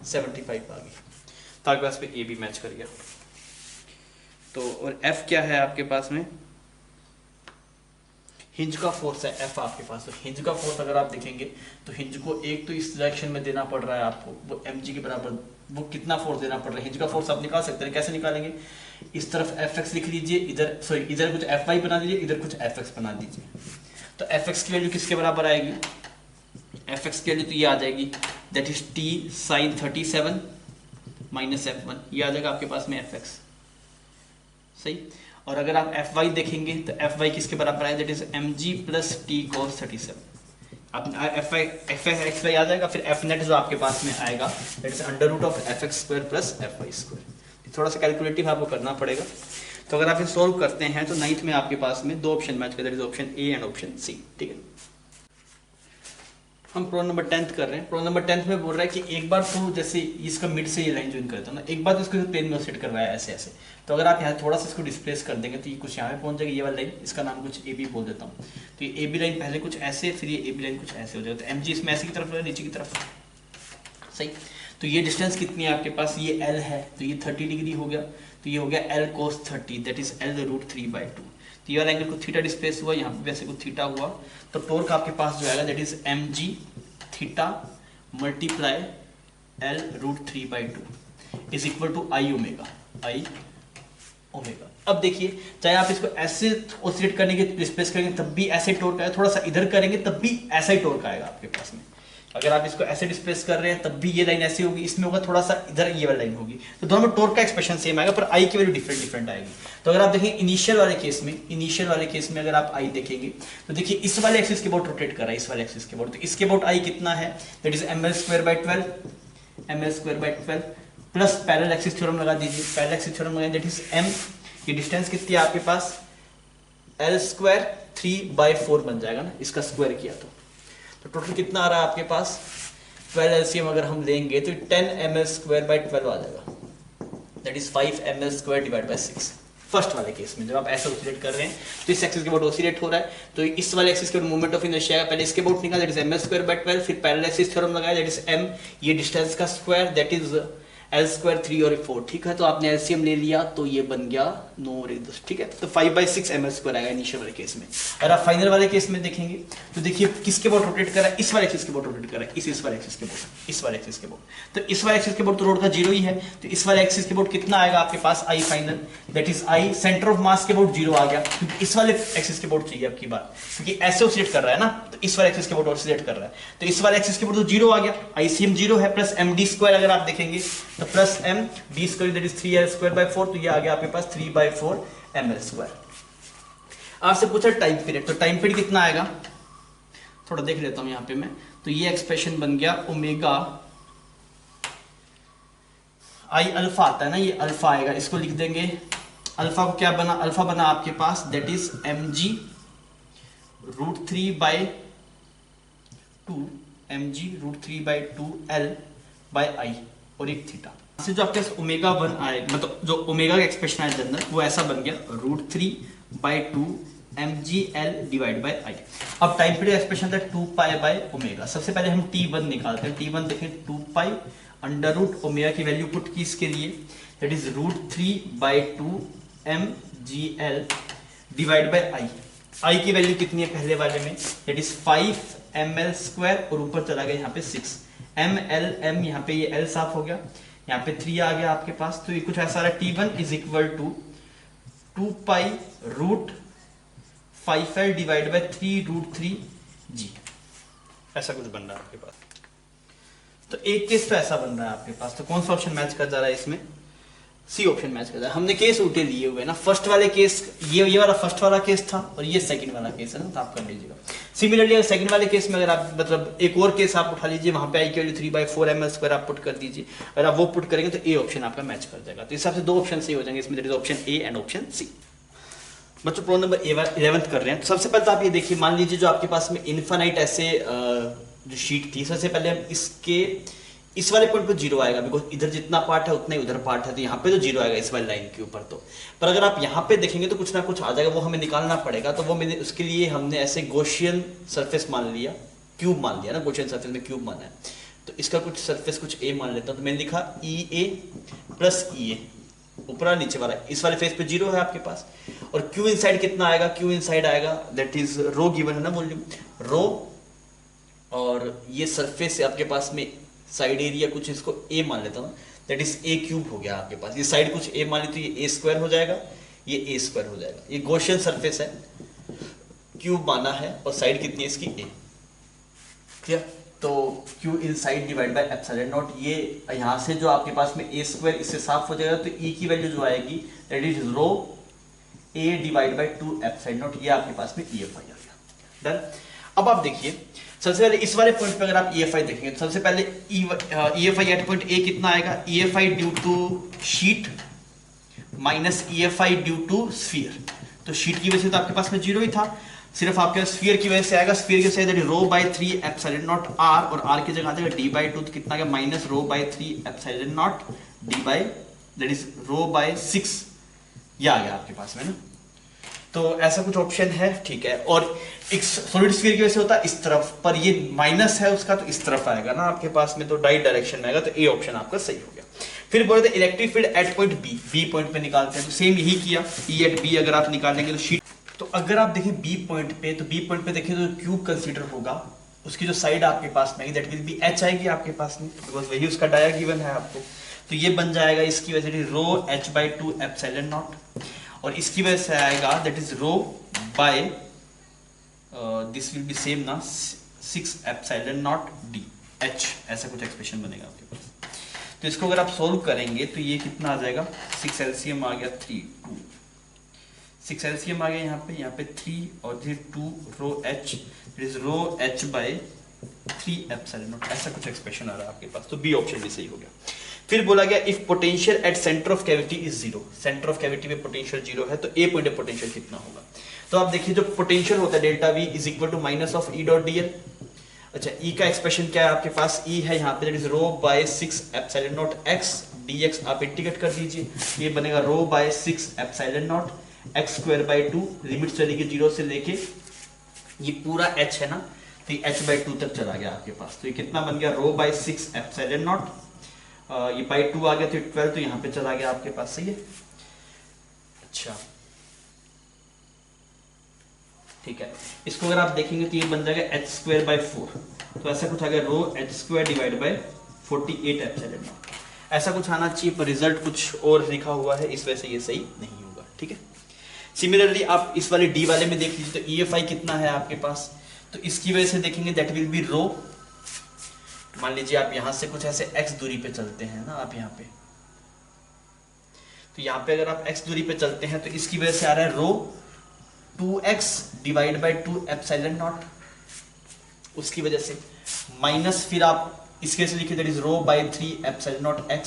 75 आ गई, तो आपके पास पे ए भी मैच कर गया। तो और f क्या है आपके पास में, हिंज का फोर्स है f आपके पास। तो हिंज का फोर्स अगर आप देखेंगे तो हिंज को एक तो इस डायरेक्शन में देना पड़ रहा है आपको, वो mg के बराबर, वो कितना फोर्स देना पड़ रहा है। हिंज का फोर्स आप निकाल सकते हैं, कैसे निकालेंगे, इस तरफ fx लिख लीजिए, इधर सॉरी इधर कुछ fy बना दीजिए, इधर कुछ fx बना दीजिए। तो fx की वैल्यू किसके बराबर आएगी, fx की वैल्यू तो ये आ जाएगी that is t sine 37 minus f1, ये आ जाएगा आपके पास में fx, सही। और अगर आप fy देखेंगे तो fy किसके बराबर आएगा, that is mg plus t cos 37। अब fxy आ जाएगा, फिर f नेट जो आपके पास में आएगा that is under root of fx square plus fy square. थोड़ा सा कैलकुलेटिव आपको करना पड़ेगा। तो अगर आप इसे सॉल्व करते हैं तो 9th में आपके पास में दो ऑप्शन मैच करते हैं, option A and option C. ठीक है। हम प्रॉब्लम नंबर 10 कर रहे हैं। प्रॉब्लम नंबर 10 में बोल रहा है कि एक बार तो जैसे इसका मिड से ये लाइन ज्वाइन करता है ना, एक बार तो इसको प्लेन में सेट करवाया ऐसे ऐसे, तो अगर आप यहाँ थोड़ा सा इसको डिस्प्लेस कर देंगे तो ये कुछ यहाँ पे पहुंच जाएगी, ये वाला लाइन, इसका नाम कुछ ए बी बोल देता हूँ। तो ये ए बी लाइन पहले कुछ ऐसे, फिर ये ए बी लाइन कुछ ऐसे हो जाएगा, तो एम जी इसमें ऐसे की तरफ है, नीचे की तरफ, सही। तो ये डिस्टेंस कितनी है आपके पास, ये एल है, तो ये 30 डिग्री हो गया, तो ये हो गया L cos 30, that is L root 3/2। तो ये वाला एंगल को थीटा डिस्प्लेस हुआ, यहाँ पे वैसे कुछ थीटा हुआ, तो टॉर्क आपके पास जो आएगा that is M G theta multiply L root 3/2 is equal to I omega, I omega. अब देखिए, चाहे आप इसको ऐसे ऑसिलेट करने के डिस्प्लेस करेंगे तब भी ऐसे टॉर्क आएगा, थोड़ा सा इधर करेंगे तब भी ऐसा ही टॉर्क आएगा आपके पास में। अगर आप इसको ऐसे डिस्प्लेस कर रहे हैं तब भी ये लाइन ऐसी होगी, इसमें होगा थोड़ा सा इधर ये वाली लाइन होगी, तो दोनों में टॉर्क का एक्सप्रेशन सेम आएगा, पर आई की वैल्यू डिफरेंट डिफरेंट आएगी। तो अगर आप देखें इनिशियल वाले केस में अगर आप आई देखेंगे तो देखिए इस वाले एक्सिस के अबाउट रोटेट कर रहा है, इस वाले एक्सिस के अबाउट, तो इसके अबाउट आई कितना है, that is ml² plus parallel axis theorem लगा दीजिए, पैरेलल एक्सिस थ्योरम लगाएं, दैट इज m, ये डिस्टेंस कितनी है आपके पास, l² 3/4 बन जाएगा ना, इसका स्क्वायर किया तो टोटल कितना आ रहा है आपके पास, 12 एलसीएम अगर हम लेंगे तो 10 ml²/12 आ जाएगा, that is 5 ml² divide by 6। First वाले केस में जब आप ऐसा ऑसिलेट कर रहे हैं तो इस एक्सिस के अबाउट ऑसिलेट हो रहा है, तो इस वाले एक्सिस के अबाउट मोमेंट ऑफ इनर्शिया आएगा, पहले इसके अबाउट निकाला दैट इज ml²/12, फिर पैरेलल एक्सिस थ्योरम लगाया दैट इज m, ये डिस्टेंस का स्क्वायर दैट इज l² 3 और 4, ठीक है। तो आपने एलसीएम ले लिया तो ये बन गया 9 और 1 10, ठीक है। तो 5/6 ml² आएगा इनिशियल वाले केस में। अगर आप फाइनल वाले केस में देखेंगे तो देखिए किसके अबाउट रोटेट कर रहा है, इस वाले एक्सिस के अबाउट रोटेट कर रहा है, इस वाले एक्सिस के अबाउट, इस वाले एक्सिस के अबाउट, तो इस वाले एक्सिस के अबाउट तो रोड का जीरो ही है, तो इस वाले एक्सिस के अबाउट कितना आएगा आपके पास, I final, that is I centre of mass के अबाउट 0 आ गया, क्योंकि इस वाले एक्सिस के अबाउट चाहिए आपकी बात, क्योंकि ऐसे ऑसिलेट कर रहा है ना, तो इस वाले एक्सिस के अबाउट ऑसिलेट कर रहा है, तो इस वाले एक्सिस के अबाउट तो 0 आ गया, आईसीएम 0 है, प्लस md² अगर आप देखेंगे तो plus md² that is 3l²/4, तो ये आ गया आपके पास 3/4 ml²। आपसे पूछा टाइम पीरियड, तो टाइम पीरियड कितना आएगा, थोड़ा देख लेता हूं यहां पे मैं, तो ये एक्सप्रेशन बन गया ओमेगा आई अल्फा आता है ना, ये अल्फा आएगा, इसको लिख देंगे, अल्फा को क्या बना, अल्फा बना आपके पास that is mg root 3/2 l/i और एक थीटा से जो आपके पास ओमेगा 1 आए, मतलब जो ओमेगा का एक्सप्रेशन है जनरल वो ऐसा बन गया √3/2 mgl डिवाइड बाय आई। अब टाइम पीरियड एक्सप्रेशन था 2π/ओमेगा। सबसे पहले हम t1 निकालते हैं, t1 देखें 2π √ओमेगा की वैल्यू पुट की इसके लिए, that is √3/2 mgl divide by I. I की वैल्यू कितनी है पहले वाले में, दैट इज 5 ml² और ऊपर चला गया यहाँ पे 6 ml, यहाँ पे ये l साफ हो गया, यहाँ पे 3 आ गया आपके पास, तो ये कुछ ऐसा रहा t1 is equal to 2π √5l divide by 3√3g, ऐसा कुछ बन रहा है आपके पास। तो एक केस तो ऐसा बन रहा है आपके पास, तो कौन सा ऑप्शन मैच कर जा रहा है इसमें, सी ऑप्शन मैच कर जा रहा है। हमने केस उल्टे लिए हुए ना, फर्स्ट वाले केस ये वाला फर्स्ट वाला केस था और ये सेकंड वाला केस है ना, तो आप कर लीजिएगा। सिमिलरली अगर सेकंड वाले केस में अगर आप मतलब एक और केस आप उठा लीजिए, वहां पे आई की वैल्यू 3/4 ml² आप पुट कर दीजिए, अगर आप वो पुट करेंगे तो ए ऑप्शन आपका मैच कर जाएगा। तो इस हिसाब से दो ऑप्शन सही हो जाएंगे इसमें, that is option A and option C. बच्चों प्रॉब्लम नंबर 11 कर रहे हैं। तो सबसे पहले तो आप ये देखिए, मान लीजिए जो आपके पास में इनफाइनाइट ऐसे जो शीट थी, सबसे पहले हम इसके इस वाले पॉइंट पे 0 आएगा, बिकॉज इधर जितना पार्ट है उतना ही उधर पार्ट है, तो यहाँ पे तो 0 आएगा इस वाली लाइन के ऊपर। तो पर अगर आप यहाँ पे देखेंगे तो कुछ ना कुछ आ जाएगा, वो हमें निकालना पड़ेगा। तो वो मैंने उसके लिए हमने ऐसे गॉसियन सरफेस मान लिया, क्यूब मान लिया ना, गॉसियन सरफेस में क्यूब माना है, तो इसका कुछ सरफेस कुछ ए मान लेता हूँ। तो मैंने लिखा EA प्लस EA, ऊपर नीचे वाला, इस वाले फेस पे 0 है आपके पास, और क्यू इनसाइड कितना आएगा, क्यू इनसाइड आएगा दैट इज रो गिवन है ना, वॉल्यूम रो, और ये सरफेस है आपके पास में साइड एरिया कुछ इसको a मान लेता हूँ, दैट इज a³ हो गया आपके पास। ये साइड कुछ a मान ली तो ये a² हो जाएगा, ये a² हो जाएगा। ये गॉसियन सरफेस है, क्यूब माना है, और साइड कितनी है इसकी a, क्लियर। तो q inside divide by epsilon naught, ये यहाँ से जो आपके पास में a² इससे साफ हो जाएगा, तो e की वैल्यू जो आएगी that is rho a divide by 2 epsilon naught, ये आपके पास में EFI आ गया। डन। अब आप देखिए सबसे पहले इस वाले पॉइंट पे अगर आप EFI देखेंगे तो सबसे पहले EFI एट पॉइंट A कितना आएगा, EFI due to sheet minus EFI due to sphere. तो शीट की वजह से तो आपके पास में 0 ही था, सिर्फ आपके स्फीयर की वजह से आएगा, स्फीयर की वजह से that is rho by 3 epsilon naught R, और आर की जगह आ जाएगा डी बाय 2, तो कितना आ गया minus rho by 3 epsilon naught D by that is rho by 6, ये आ गया आपके पास में ना। तो ऐसा कुछ ऑप्शन है, ठीक है। और एक सॉलिड स्फीयर की वजह से होता है इस तरफ, पर ये माइनस है उसका तो इस तरफ आएगा ना आपके पास में, तो डाइट डायरेक्शन में आएगा, तो ए ऑप्शन आपका सही हो गया। फिर बोलते हैं electric field at point B point पे निकालते हैं, तो सेम यही किया, ई एट बी अगर आप निकालेंगे तो शीट, तो अगर आप देखें बी पॉइंट पे, तो बी पॉइंट पे देखिए तो क्यूब कंसीडर होगा, उसकी जो साइड आपके पास में दैट विल बी एच आएगी आपके पास में, बिकॉज वही उसका डाया गिवन है आपको, तो ये बन जाएगा इसकी वजह से rho H by 2 epsilon naught, और इसकी वजह से आएगा that is rho by this will be same ना 6 एप्सिलॉन नॉट डी एच, ऐसा कुछ एक्सप्रेशन बनेगा आपके पास। तो इसको अगर आप सोल्व करेंगे तो ये कितना आ जाएगा, 6 एलसीएम आ गया 3 2, 6 एलसीएम आ गया यहाँ पे 3 और फिर 2 rho H, it is rho H by 3 epsilon naught, ऐसा कुछ एक्सप्रेशन आ रहा है आपके पास, तो बी ऑप्शन भी सही हो गया। फिर बोला गया if potential at centre of cavity is zero, centre of cavity में पोटेंशियल जीरो है, तो ए पॉइंट पे पोटेंशियल कितना होगा। तो आप देखिए जो पोटेंशियल होता है delta V is equal to minus of E dot DL. अच्छा, ई का एक्सप्रेशन क्या है आपके पास, ई है यहाँ पे that is rho by 6 epsilon naught X DX, आप इंटीग्रेट कर दीजिए, ये बनेगा rho by 6 epsilon naught X square by 2, limit चलेगी 0 से लेके, ये पूरा एच है ना, तो ये एच बाय 2 तक चला गया आपके पास, तो ये कितना बन गया रो बाय 6 एप्सिलॉन नॉट, ये बाई 2 आ गया तो 12, तो यहाँ पे चला गया आपके पास, सही है। अच्छा ठीक है, इसको अगर आप देखेंगे तो ये बन जाएगा एच स्क्वायर बाय 4, तो ऐसा कुछ आ गया rho H square divide by 48 epsilon naught, ऐसा कुछ आना चाहिए, पर रिजल्ट कुछ और लिखा हुआ है, इस वजह से ये सही नहीं होगा, ठीक है। सिमिलरली आप इस वाले डी वाले में देख लीजिए, तो EFI कितना है आपके पास, तो इसकी वजह से देखेंगे दैट विल बी रो, मान लीजिए आप यहां से कुछ ऐसे x दूरी पे चलते हैं ना आप यहाँ पे, तो यहाँ पे अगर आप x दूरी पे चलते हैं तो इसकी वजह से आ रहा है rho 2x divide by 2 epsilon naught, उसकी वजह से माइनस, फिर आप इसके से लिखिए that is rho by 3 epsilon naught x,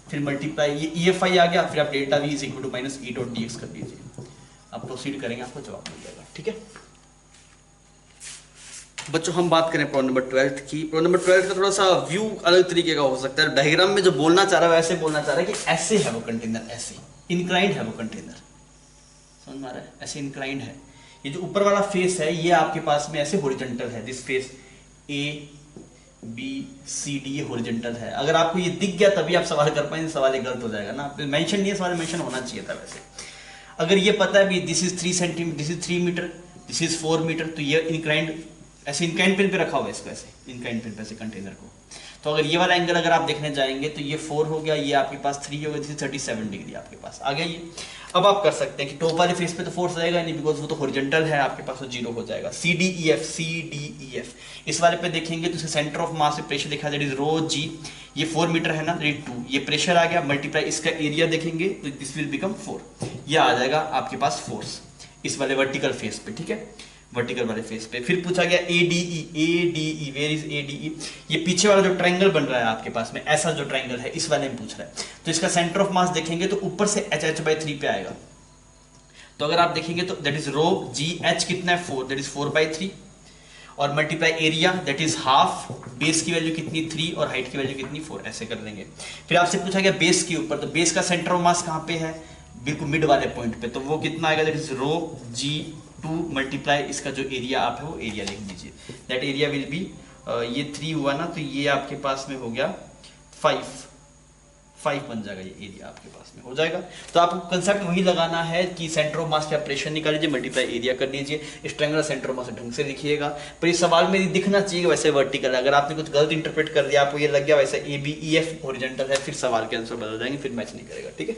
फिर मल्टीप्लाई ये EFI आ गया, फिर आप delta v is equal to minus e dot dx कर दीजिए, आप प्रोसीड करेंगे आपको जवाब मिल जाएगा, ठीक है। बच्चों हम बात करें प्रॉब्लम नंबर 12 की। प्रॉब्लम नंबर 12 का थोड़ा सा व्यू अलग तरीके का हो सकता है, डायग्राम में जो बोलना चाह रहा है वैसे बोलना चाह रहा है कि ऐसे है वो कंटेनर, ऐसे इंक्लाइंड है वो कंटेनर, समझ में आ रहा है, ऐसे इंक्लाइंड है, ये जो ऊपर वाला फेस है ये आपके पास में ऐसे हॉरिजॉन्टल है, दिस फेस ABCD ये हॉरिजॉन्टल है, अगर आपको ये दिख गया तभी आप सवाल कर पाएंगे, सवाल गलत हो जाएगा ना, मेंशन नहीं है, सवाल मेंशन होना चाहिए था वैसे। अगर ये पता है भी this is 3 centimetre, this is 3 metre, this is 4 metre, तो ये इंक्लाइंड ऐसे इंक्लाइंड प्लेन पे रखा हुआ है इसको, ऐसे इंक्लाइंड प्लेन पे ऐसे कंटेनर को, तो अगर ये वाला एंगल अगर आप देखने जाएंगे तो ये 4 हो गया, ये आपके पास 3 हो गया, दिस 37 डिग्री आपके पास आ गया ये। अब आप कर सकते हैं कि टॉप वाले फेस पे तो फोर्स रहेगा नहीं, बिकॉज वो तो हॉरिजॉन्टल है आपके पास, तो 0 हो जाएगा। CDEF इस वाले पे देखेंगे तो सेंटर ऑफ मास से प्रेशर देखा दैट इज रो जी, ये 4 मीटर है ना, 2 ये प्रेशर आ गया, मल्टीप्लाई इसका एरिया देखेंगे तो दिस विल बिकम 4, ये आ जाएगा आपके पास फोर्स इस वाले वर्टिकल फेस पे, ठीक है, वर्टिकल वाले फेस पे। फिर पूछा गया ADE वेयर इज ADE, ये पीछे वाला जो ट्रायंगल बन रहा है आपके पास में, ऐसा जो ट्रायंगल है इस वाले में पूछ रहा है, तो इसका सेंटर ऑफ मास देखेंगे तो ऊपर से H/3 पे आएगा, तो अगर आप देखेंगे तो दैट इज रो GH कितना है 4, दैट इज 4/3, और multiply area that is half, base की वैल्यू कितनी 3 और हाइट की वैल्यू कितनी 4, ऐसे कर लेंगे। फिर आपसे पूछा गया बेस के ऊपर, तो बेस का सेंटर ऑफ मास कहाँ पे है, बिल्कुल मिड वाले पॉइंट पे, तो वो कितना आएगा that is row G2 multiply इसका जो एरिया आप है वो एरिया लिख दीजिए, दैट एरिया विल बी ये 3 हुआ ना, तो ये आपके पास में हो गया 5 बन जाएगा, ये एरिया आपके पास में हो जाएगा। तो आपको कंसेप्ट वही लगाना है कि सेंटर ऑफ मास पे आप प्रेशर निकाल लीजिए, मल्टीप्लाई एरिया कर लीजिए, इस ट्रायंगल सेंटर ऑफ मास ढंग से लिखिएगा, पर इस सवाल में दिखना चाहिए वैसे वर्टिकल है, अगर आपने कुछ गलत इंटरप्रेट कर दिया, आपको ये लग गया वैसे ABEF हॉरिजॉन्टल है, फिर सवाल के आंसर बदल जाएंगे, फिर मैच नहीं करेगा, ठीक है।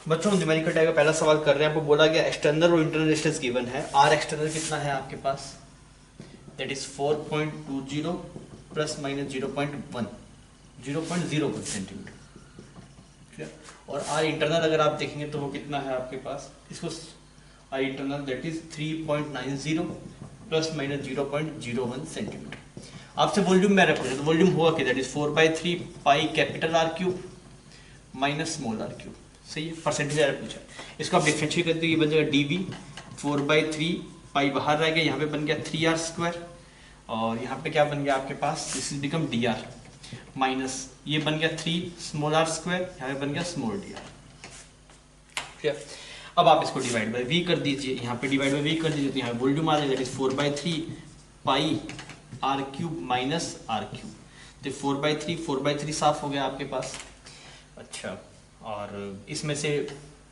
बच्चों न्यूमेरिकल टाइप का पहला सवाल कर रहे हैं, आपको बोला गया एक्सटर्नल और इंटरनल डिस्टेंस गिवन है, R एक्सटर्नल कितना है आपके पास, that is 4.20 plus minus 0.01 centimetre, ठीक है, और R इंटरनल अगर आप देखेंगे तो वो कितना है आपके पास, इसको R internal that is 3.90 plus minus 0.01 centimetre. आपसे वॉल्यूम में रखोगे तो वॉल्यूम हुआ कि that is 4/3 pi capital R cube minus small r cube, सही है, परसेंटेज एरर पूछा, इसको आप डिफरेंशिएट करते हो ये बन जाएगा dV 4/3 पाई बाहर रह गया, यहाँ पे बन गया 3r², और यहाँ पे क्या बन गया आपके पास, this is become dr minus ये बन गया 3r², यहाँ पे बन गया dr। अब आप इसको डिवाइड बाय v कर दीजिए, यहाँ पे डिवाइड बाय v कर दीजिए तो यहाँ वॉल्यूम आ जाएगा, that is 4/3 pi r³ minus r³। तो 4/3 साफ हो गया आपके पास। अच्छा, और इसमें से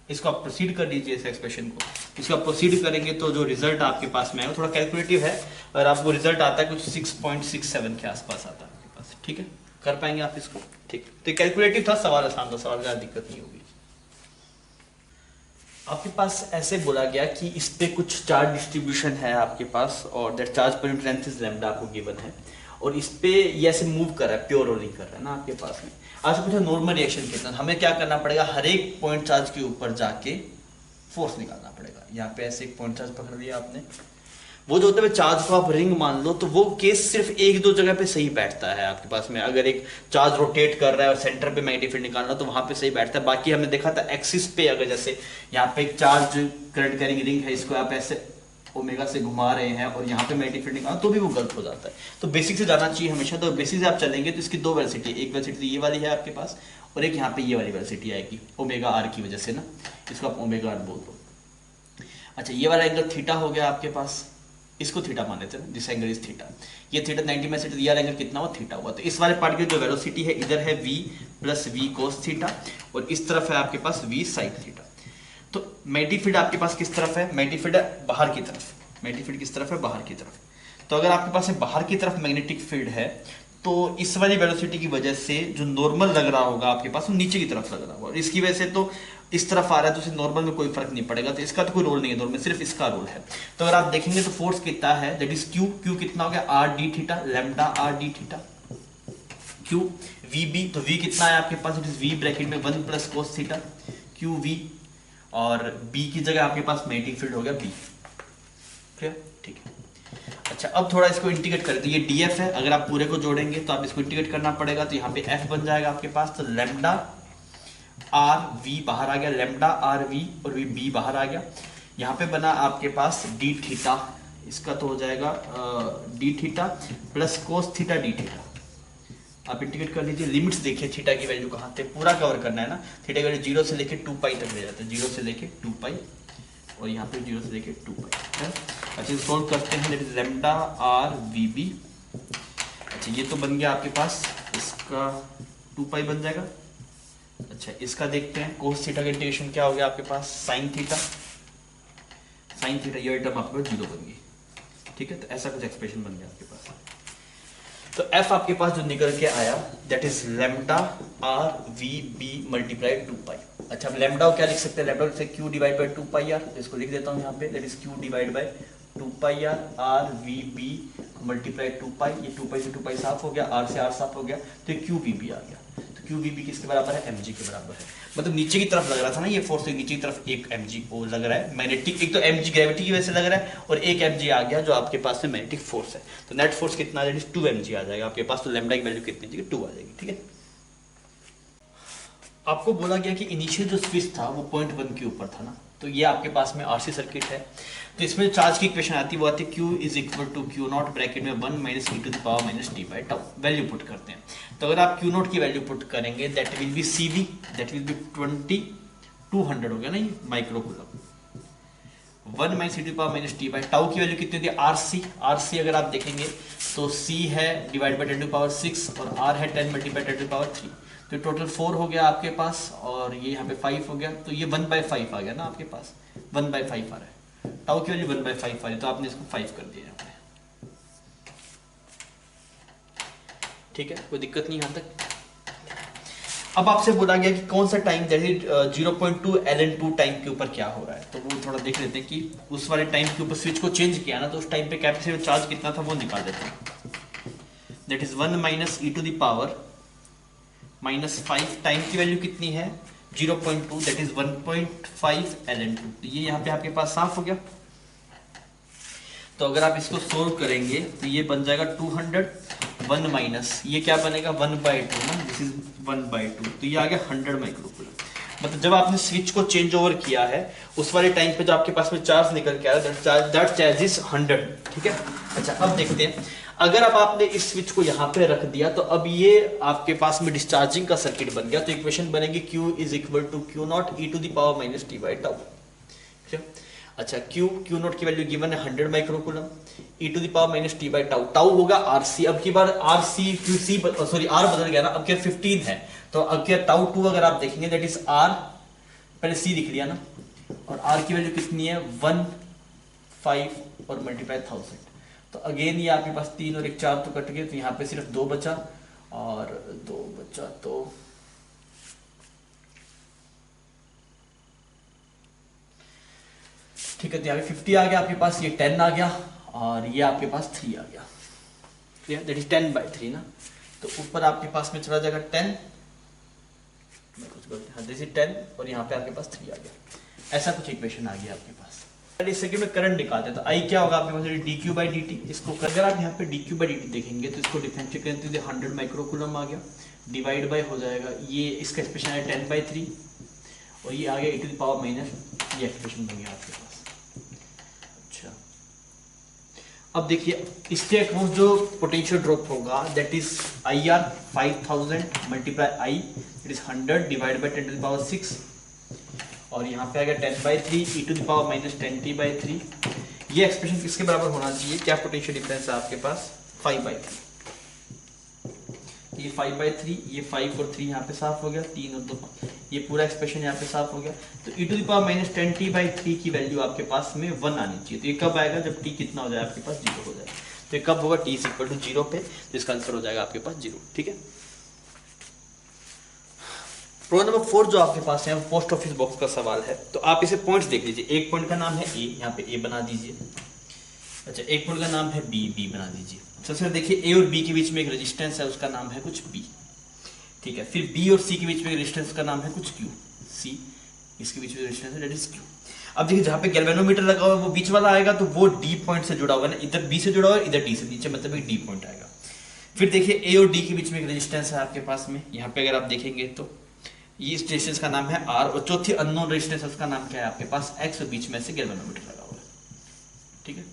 इसको आप प्रोसीड कर दीजिए इस एक्सप्रेशन को, इसको आप प्रोसीड करेंगे तो जो रिजल्ट आपके पास में आएगा, थोड़ा कैलकुलेटिव है और आपको रिजल्ट आता है कुछ 6.67 के आसपास आता है आपके पास। ठीक है, कर पाएंगे आप इसको? ठीक, तो कैलकुलेटिव था, सवाल आसान था, सवाल ज़्यादा दिक्कत नहीं होगी। आपके पास ऐसे बोला गया कि इस पे कुछ चार्ज डिस्ट्रीब्यूशन है आपके पास, और दैट चार्ज पर लेंथ इज लैम्डा आपको गिवन है, और इस पे ये ऐसे मूव कर रहा है, प्योर रोलिंग कर रहा है ना आपके पास में। आज पूछा नॉर्मल रिएक्शन कितना, हमें क्या करना पड़ेगा, हर एक पॉइंट चार्ज के ऊपर जाके फोर्स निकालना पड़ेगा। यहाँ पे ऐसे एक पॉइंट चार्ज पकड़ लिया आपने, वो जो होता है चार्ज को आप रिंग मान लो, तो वो केस सिर्फ एक दो जगह पे सही बैठता है आपके पास में। अगर एक चार्ज रोटेट कर रहा है और सेंटर पे मैग्नेटिक फील्ड निकालना तो वहां पे सही बैठता है। बाकी हमने देखा था एक्सिस पे, अगर जैसे यहाँ पे एक चार्ज करंट कैरिंग रिंग है, इसको आप ऐसे ओमेगा से घुमा रहे हैं और यहाँ पे मैग्नेटिक फील्ड निकालना तो भी वो गलत हो जाता है। तो बेसिक से जाना चाहिए हमेशा, तो बेसिक से आप चलेंगे तो इसकी दो वेलोसिटी, एक वेलोसिटी ये वाली है आपके पास और एक यहाँ पे ये वाली वेलोसिटी आएगी ओमेगा आर की वजह से ना, इसको आप ओमेगा आर बोल दो। अच्छा, ये वाला एंगल थीटा हो गया आपके पास, इसको थीटा मान लेते हैं, दिस एंगल इज थीटा, ये थीटा 90 में से ये एंगल कितना हुआ, थीटा हुआ। तो इस वाले पार्ट की जो वेलोसिटी है इधर है v plus v cos theta और इस तरफ है आपके पास v sin थीटा। तो मैग्नेटिक फील्ड आपके पास किस तरफ है, मैग्नेटिक फील्ड बाहर की तरफ, मैग्नेटिक फील्ड किस तरफ है, बाहर की तरफ। तो अगर आपके पास बाहर की तरफ मैग्नेटिक फील्ड है तो इस वाली वेलोसिटी की वजह से जो नॉर्मल लग रहा होगा आपके पास वो नीचे की तरफ लग रहा होगा, और इसकी वजह से तो इस तरफ आ रहा है तो उसे नॉर्मल में कोई फर्क नहीं पड़ेगा, तो इसका तो कोई रोल नहीं है नॉर्मल में, सिर्फ इसका रोल है। तो अगर आप देखेंगे तो फोर्स कितना है, दैट इज क्यू, क्यू कितना हो गया R D theta, lambda R D theta, Q V B, तो वी कितना है आपके पास, इट इज वी ब्रैकेट में 1 plus cos theta Q V, और बी की जगह आपके पास मैग्नेटिक फील्ड हो गया बी। ठीक है। अच्छा, अब थोड़ा इसको इंटीग्रेट करें तो ये df है, अगर आप पूरे को जोड़ेंगे तो आप इसको इंटीग्रेट करना पड़ेगा, तो यहाँ पे f बन जाएगा आपके पास, तो लैम्डा आर वी बाहर आ गया, लैम्डा आर वी और वी बी बाहर आ गया। यहाँ पे बना आपके पास डी थीटा, इसका तो हो जाएगा D theta plus cos theta D theta. आप इंटीग्रेट कर लीजिए, लिमिट्स देखिए थीटा की वैल्यू कहाँ थे, पूरा कवर करना है ना। थीटा की वैल्यू 0 से लेके 2 पाई तक ले जाते हैं, 0 से लेके 2 पाई और यहाँ पे 0 से लेके 2 पाई। अच्छा, सोल्व करते हैं, that is lambda R V B. अच्छा, ये तो बन गया आपके पास, इसका 2 पाई बन जाएगा। अच्छा, इसका देखते हैं, कोस थीटा का इंटीग्रेशन क्या हो गया आपके पास, साइन थीटा, साइन थीटा ये टर्म आपके पास 0 बन गई। ठीक है, तो ऐसा कुछ एक्सप्रेशन बन गया आपके पास। तो f आपके पास जो निकल के आया that is lambda R V B multiply 2 pi. अच्छा, हम लैम्डा को क्या लिख सकते हैं, लैम्डा को q divide by 2 pi R, इसको लिख देता हूँ यहाँ पे, that is q divide by 2 pi R, R V B multiply 2 pi, ये 2 पाई से 2 पाई साफ हो गया, आर से आर साफ हो गया, तो ये क्यू वी बी आ गया। तो क्यू वी बी किसके बराबर है, mg के बराबर है। मतलब नीचे की तरफ लग रहा था ना ये फोर्स, नीचे की तरफ एक mg वो लग रहा है मैग्नेटिक, एक तो mg ग्रेविटी की वजह से लग रहा है और एक mg आ गया जो आपके पास में मैग्नेटिक फोर्स है। तो नेट फोर्स कितना, दैट इज 2 mg आ जाएगा आपके पास। तो लैम्डा की वैल्यू कितनी थी, 2 आ जाएगी। ठीक है, आपको बोला गया कि इनिशियल जो स्विच था वो 0.1 के ऊपर था ना, तो ये आपके पास में आरसी सर्किट है। तो इसमें चार्ज की इक्वेशन आती है, वो आती है Q is equal to Q naught bracket में 1 minus E to the power minus T by tau. Value put करते हैं, तो अगर आप Q नॉट की वैल्यू पुट करेंगे that will be CV, that will be 2200 हो गया ना ये micro coulomb, 1 minus E to the power minus T by tau की वैल्यू कितनी होती है RC। RC अगर आप देखेंगे तो C है डिवाइड बाई 10 टू पावर 6 और R है 10 मल्टीप्लाई 10 टू पावर 3, तो टोटल 4 हो गया आपके पास, और ये यहाँ पे 5 हो गया, तो ये 1/5 आ गया ना आपके पास, 1/5 आ रहा है, टाउ की वैल्यू 1/5 आ रही है, तो आपने इसको 5 कर दिया यहाँ पे। ठीक है, कोई दिक्कत नहीं यहाँ तक। अब आपसे बोला गया कि कौन सा टाइम, जैसे 0.2 ln2 टाइम के ऊपर क्या हो रहा है, तो वो थोड़ा देख लेते हैं कि उस वाले टाइम के ऊपर स्विच को चेंज किया ना, तो उस टाइम पे कैपेसिटर चार्ज कितना था वो निकाल देते हैं। That is 1 minus E to the power -5, time की वैल्यू कितनी है 0.2, दैट इज 1.5 ln2। तो ये यहाँ पे आपके पास साफ हो गया। तो अगर आप इसको सोल्व करेंगे तो ये बन जाएगा 200, 1 माइनस ये क्या बनेगा 1/2 ना, दिस इज 1/2, तो ये आ गया 100 माइक्रोकूलम। मतलब जब आपने स्विच को चेंज ओवर किया है उस वाले टाइम पे जो आपके पास में चार्ज निकल के आया दैट चार्ज इज 100, ठीक है। अच्छा अब देखते हैं, अगर अब आपने इस स्विच को यहाँ पे रख दिया तो अब ये आपके पास में डिस्चार्जिंग का सर्किट बन गया, तो इक्वेशन बनेगी Q is equal to Q naught e to the power minus T by tau. अच्छा Q नॉट की वैल्यू गिवन है 100 microcoulomb, e to the power minus T by tau, tau होगा RC। अब की बार RC QC सॉरी R बदल गया ना, अब क्या 15 है, तो अब क्या टाउ 2 अगर आप देखेंगे दैट इज R, पहले C लिख लिया ना, और R की वैल्यू कितनी है 1 5 और मल्टीप्लाई 1000, तो अगेन ये आपके पास 3 और 1 4 तो कट गए, तो यहाँ पे सिर्फ 2 बचा, और 2 बचा तो ठीक है, तो यहाँ पे 50 आ गया आपके पास, ये 10 आ गया, और ये आपके पास 3 आ गया, क्लियर, दैट इज 10 बाई 3 ना, तो ऊपर आपके पास में चला जाएगा 10, दिस इज 10, और यहाँ पे आपके पास 3 आ गया, ऐसा कुछ इक्वेशन आ गया आपके पास। इस सेकंड में करंट निकालते हैं, तो आई क्या होगा आपके पास dq बाई dt, इसको अगर आप यहाँ पे dq बाई dt देखेंगे तो इसको डिफरेंशिएट करें तो 100 माइक्रोकूलम आ गया, डिवाइड बाय हो जाएगा, ये इसका एक्सप्रेशन है 10 बाई 3, और ये आ गया e to the power minus, ये एक्सप्रेशन बन गया आपके पास। अच्छा अब देखिए इसके अक्रॉस जो पोटेंशियल ड्रॉप होगा that is IR 5000 multiply I it is 100 divide by 10 to the power 6, और यहाँ पे आ गया 10 by 3 e to the power minus 10t by 3। ये एक्सप्रेशन किसके बराबर होना चाहिए, क्या पोटेंशियल डिफरेंस है आपके पास 5 बाई 3, ये 5 बाई 3, ये 5 और 3 यहाँ पे साफ हो गया, 3 और 2, ये पूरा एक्सप्रेशन यहाँ पे साफ हो गया, तो e to the power minus 10t by 3 की वैल्यू आपके पास में 1 आनी चाहिए, तो ये कब आएगा जब t कितना हो जाए आपके पास 0 हो जाए, तो ये कब होगा t इज इक्वल टू 0 पे, तो इसका आंसर हो जाएगा आपके पास 0, ठीक है। प्रॉब्लम नंबर 4 जो आपके पास है पोस्ट ऑफिस बॉक्स का सवाल है, तो आप इसे पॉइंट्स देख लीजिए, एक पॉइंट का नाम है ए, यहाँ पे ए बना दीजिए, अच्छा एक पॉइंट का नाम है बी, बी बना दीजिए। सबसे पहले देखिए ए और बी के बीच में एक रेजिस्टेंस है, उसका नाम है कुछ बी, ठीक है, फिर बी और सी के बीच में एक रेजिस्टेंस का नाम है कुछ क्यू, सी इसके बीच में रेजिस्टेंस है दैट इज क्यू। अब देखिए जहाँ पे गैल्वेनोमीटर लगा हुआ है वो बीच वाला आएगा, तो वो डी पॉइंट से जुड़ा हुआ है ना, इधर बी से जुड़ा हुआ है इधर डी से, नीचे मतलब एक डी पॉइंट आएगा। फिर देखिए ए और डी के बीच में एक रेजिस्टेंस है आपके पास में, यहाँ पे अगर आप देखेंगे तो ये इस रेजिस्टेंस का नाम है R, और चौथी अननोन रेजिस्टेंस उसका नाम क्या है आपके पास X, और बीच में से गैल्वेनोमीटर लगा हुआ है, ठीक है।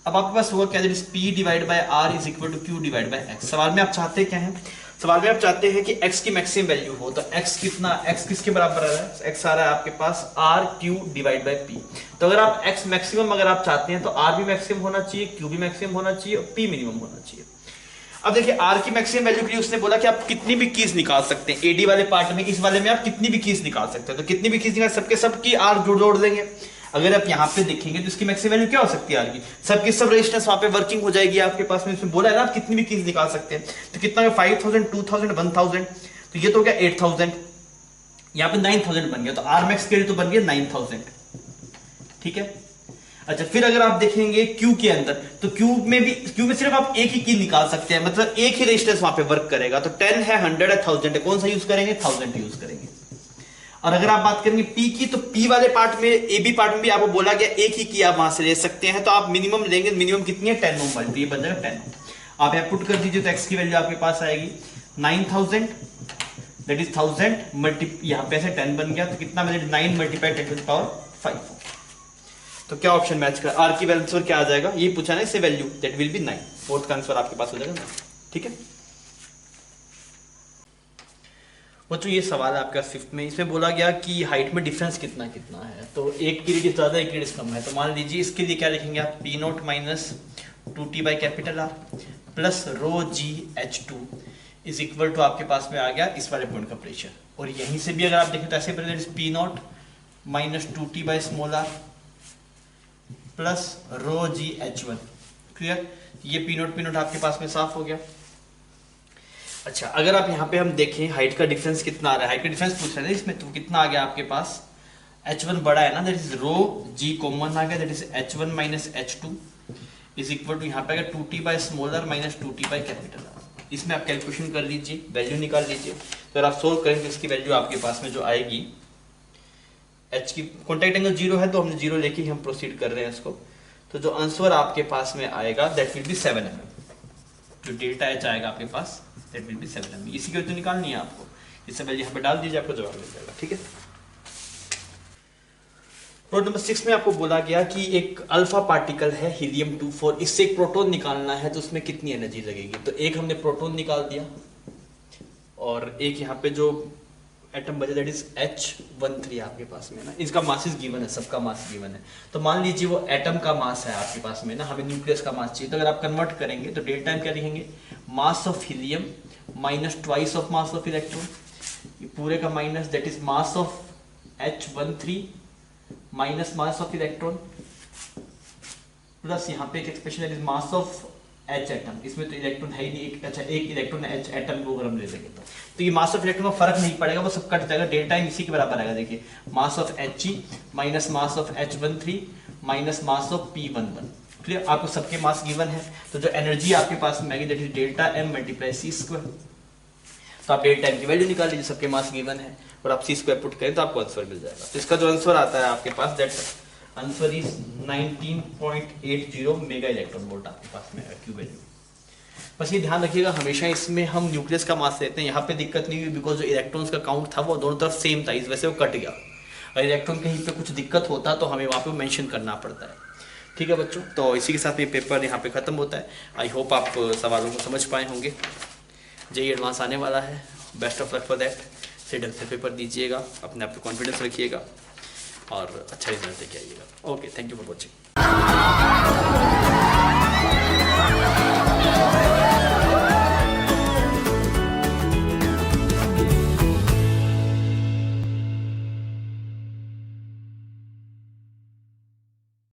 अब आपके पास होगा क्या, P divide by R is equal to Q divide by X। सवाल में आप चाहते क्या हैं, सवाल में आप चाहते हैं कि X की मैक्सिमम वैल्यू हो, तो X कितना, X किसके बराबर आ रहा है, X आ रहा है आपके पास R Q divide bye P, तो अगर आप X मैक्सिमम अगर आप चाहते हैं तो R भी मैक्सिमम होना चाहिए, Q भी मैक्सिमम होना चाहिए, और P मिनिमम होना चाहिए। अब देखिए R की मैक्सिमम वैल्यू के लिए उसने बोला कि आप कितनी भी कीज निकाल सकते हैं, एडी वाले पार्ट में, इस वाले में आप कितनी भी कीज निकाल सकते हैं, तो कितनी भी कीज निकाल, सबके सब की R जोड़ देंगे। अगर आप यहाँ पे देखेंगे तो इसकी मैक्सिमम वैल्यू क्या हो सकती है R की, सबकी सब रेजिस्टेंस वहां पे वर्किंग हो जाएगी आपके पास में, इसमें बोला है ना आप कितनी भी कीज निकाल सकते हैं, तो कितना 5000 2000 1000, तो ये तो हो गया 8000, यहाँ पे 9000 बन गया, तो R मैक्स के लिए तो बन गया 9000, ठीक है। अच्छा फिर अगर आप देखेंगे Q के अंदर, तो Q में सिर्फ आप एक ही की निकाल सकते हैं, मतलब एक ही रेजिस्टेंस वहां पे वर्क करेगा, तो 10 है 100 है 1000 है, कौन सा यूज करेंगे 1000 यूज करेंगे। और अगर आप बात करेंगे P की, तो P वाले पार्ट में AB पार्ट में भी आपको बोला गया एक ही की आप वहां से ले सकते हैं, तो आप मिनिमम लेंगे, मिनिमम कितनी है 10 ओम, तो ये बन जाएगा 10 ओम। आप यहाँ पुट कर दीजिए तो X की वैल्यू आपके पास आएगी 9000 दैट इज 1000 मल्टी, यहाँ पे से 10 बन गया, तो कितना बनेगा 9 मल्टीप्लाई 10 टू द पावर 5, तो क्या ऑप्शन मैच कर, R की आंसर क्या आ जाएगा, ये पूछा ना इससे value, that will be 9, fourth का आंसर आपके पास हो जाएगा 9, ठीक है। बच्चों ये सवाल है आपका फिफ्थ में, इसमें बोला गया कि हाइट में डिफरेंस कितना कितना है, तो एक की रेडियस ज्यादा एक की रेडियस कम है, तो मान लीजिए इसके लिए क्या लिखेंगे आप P नॉट minus 2t by capital R plus rho G H2 is equal to आपके पास में आ गया इस वाले पॉइंट का प्रेशर, और यहीं से भी अगर आप देखें तो ऐसे P नॉट minus 2t by small r plus rho G H1, clear, ये P नोट आपके पास में साफ हो गया। अच्छा अगर आप यहाँ पे हम देखें हाइट का डिफरेंस कितना आ रहा है, हाइट का डिफरेंस पूछ रहे हैं इसमें, तो कितना आ गया आपके पास, H1 बड़ा है ना, that is rho G common आ गया, that is H1 minus H2 is equal to यहाँ पे आ गया 2t by smaller minus 2t by capital R। इसमें आप कैलकुलेशन कर लीजिए, वैल्यू निकाल लीजिए, तो अगर आप सोल्व करेंगे तो इसकी वैल्यू आपके पास में जो आएगी, H की कॉन्टैक्ट एंगल 0 है तो हमने 0 लेके ही हम प्रोसीड कर रहे हैं इसको, तो जो आंसर आपके पास में आएगा दैट विल बी 7 mm, जो डेल्टा H आएगा आपके पास दैट विल बी 7 mm। इसी की वैल्यू निकालनी है आपको, इसे वैल्यू यहाँ पे डाल दीजिए, आपको जवाब मिल जाएगा। ठीक है, प्रोटोन नंबर 6 में आपको बोला गया कि एक अल्फा पार्टिकल है हीलियम 24, इससे एक प्रोटॉन निकालना है तो उसमें कितनी एनर्जी लगेगी। तो एक हमने प्रोटॉन निकाल दिया और एक यहाँ पे जो एटम बचा दैट इज H13 आपके पास में ना, इसका मास इज गिवन है, सबका मास गिवन है। तो मान लीजिए वो एटम का मास है आपके पास में ना, हमें न्यूक्लियस का मास चाहिए। तो अगर आप कन्वर्ट करेंगे तो डेल्टा टाइम क्या लिखेंगे, mass of helium minus twice of mass of electron, ये पूरे का minus that is mass of H13 minus mass of electron plus यहाँ पे एक एक्सप्रेशन है मास ऑफ H एटम, इसमें तो इलेक्ट्रॉन है ही नहीं, एक अच्छा एक इलेक्ट्रॉन H एटम को अगर हम ले लेंगे तो ये मास ऑफ इलेक्ट्रॉन में फर्क नहीं पड़ेगा, वो सब कट जाएगा, डेल्टा इसी के बराबर आएगा। देखिए mass of He minus mass of H13 minus mass of P11। Clear, आपको सबके मास गिवन है, तो जो एनर्जी आपके पास में आएगी that is delta M multiply C square. तो आप डेल्टा M की वैल्यू निकाल लीजिए, सबके मास गिवन है और आप C स्क्वायर पुट करें तो आपको आंसर मिल जाएगा। तो इसका जो आंसर आता है आपके पास that answer is 19.80 mega electron volt आपके पास में क्यू वैल्यू। बस ये ध्यान रखिएगा, हमेशा इसमें हम न्यूक्लियस का मास लेते हैं, यहाँ पे दिक्कत नहीं हुई बिकॉज जो इलेक्ट्रॉन्स का काउंट था वो दोनों तरफ सेम था, इस वजह से वो कट गया। और इलेक्ट्रॉन कहीं पे कुछ दिक्कत होता तो हमें वहाँ पे मेंशन करना पड़ता है। ठीक है बच्चों, तो इसी के साथ ये पेपर यहाँ पे ख़त्म होता है। आई होप आप सवालों को समझ पाए होंगे। जेईई एडवांस आने वाला है, best of luck for that. सही ढंग से पेपर दीजिएगा, अपने आप पे कॉन्फिडेंस रखिएगा और अच्छा रिजल्ट लेके आइएगा। Okay, thank you for watching.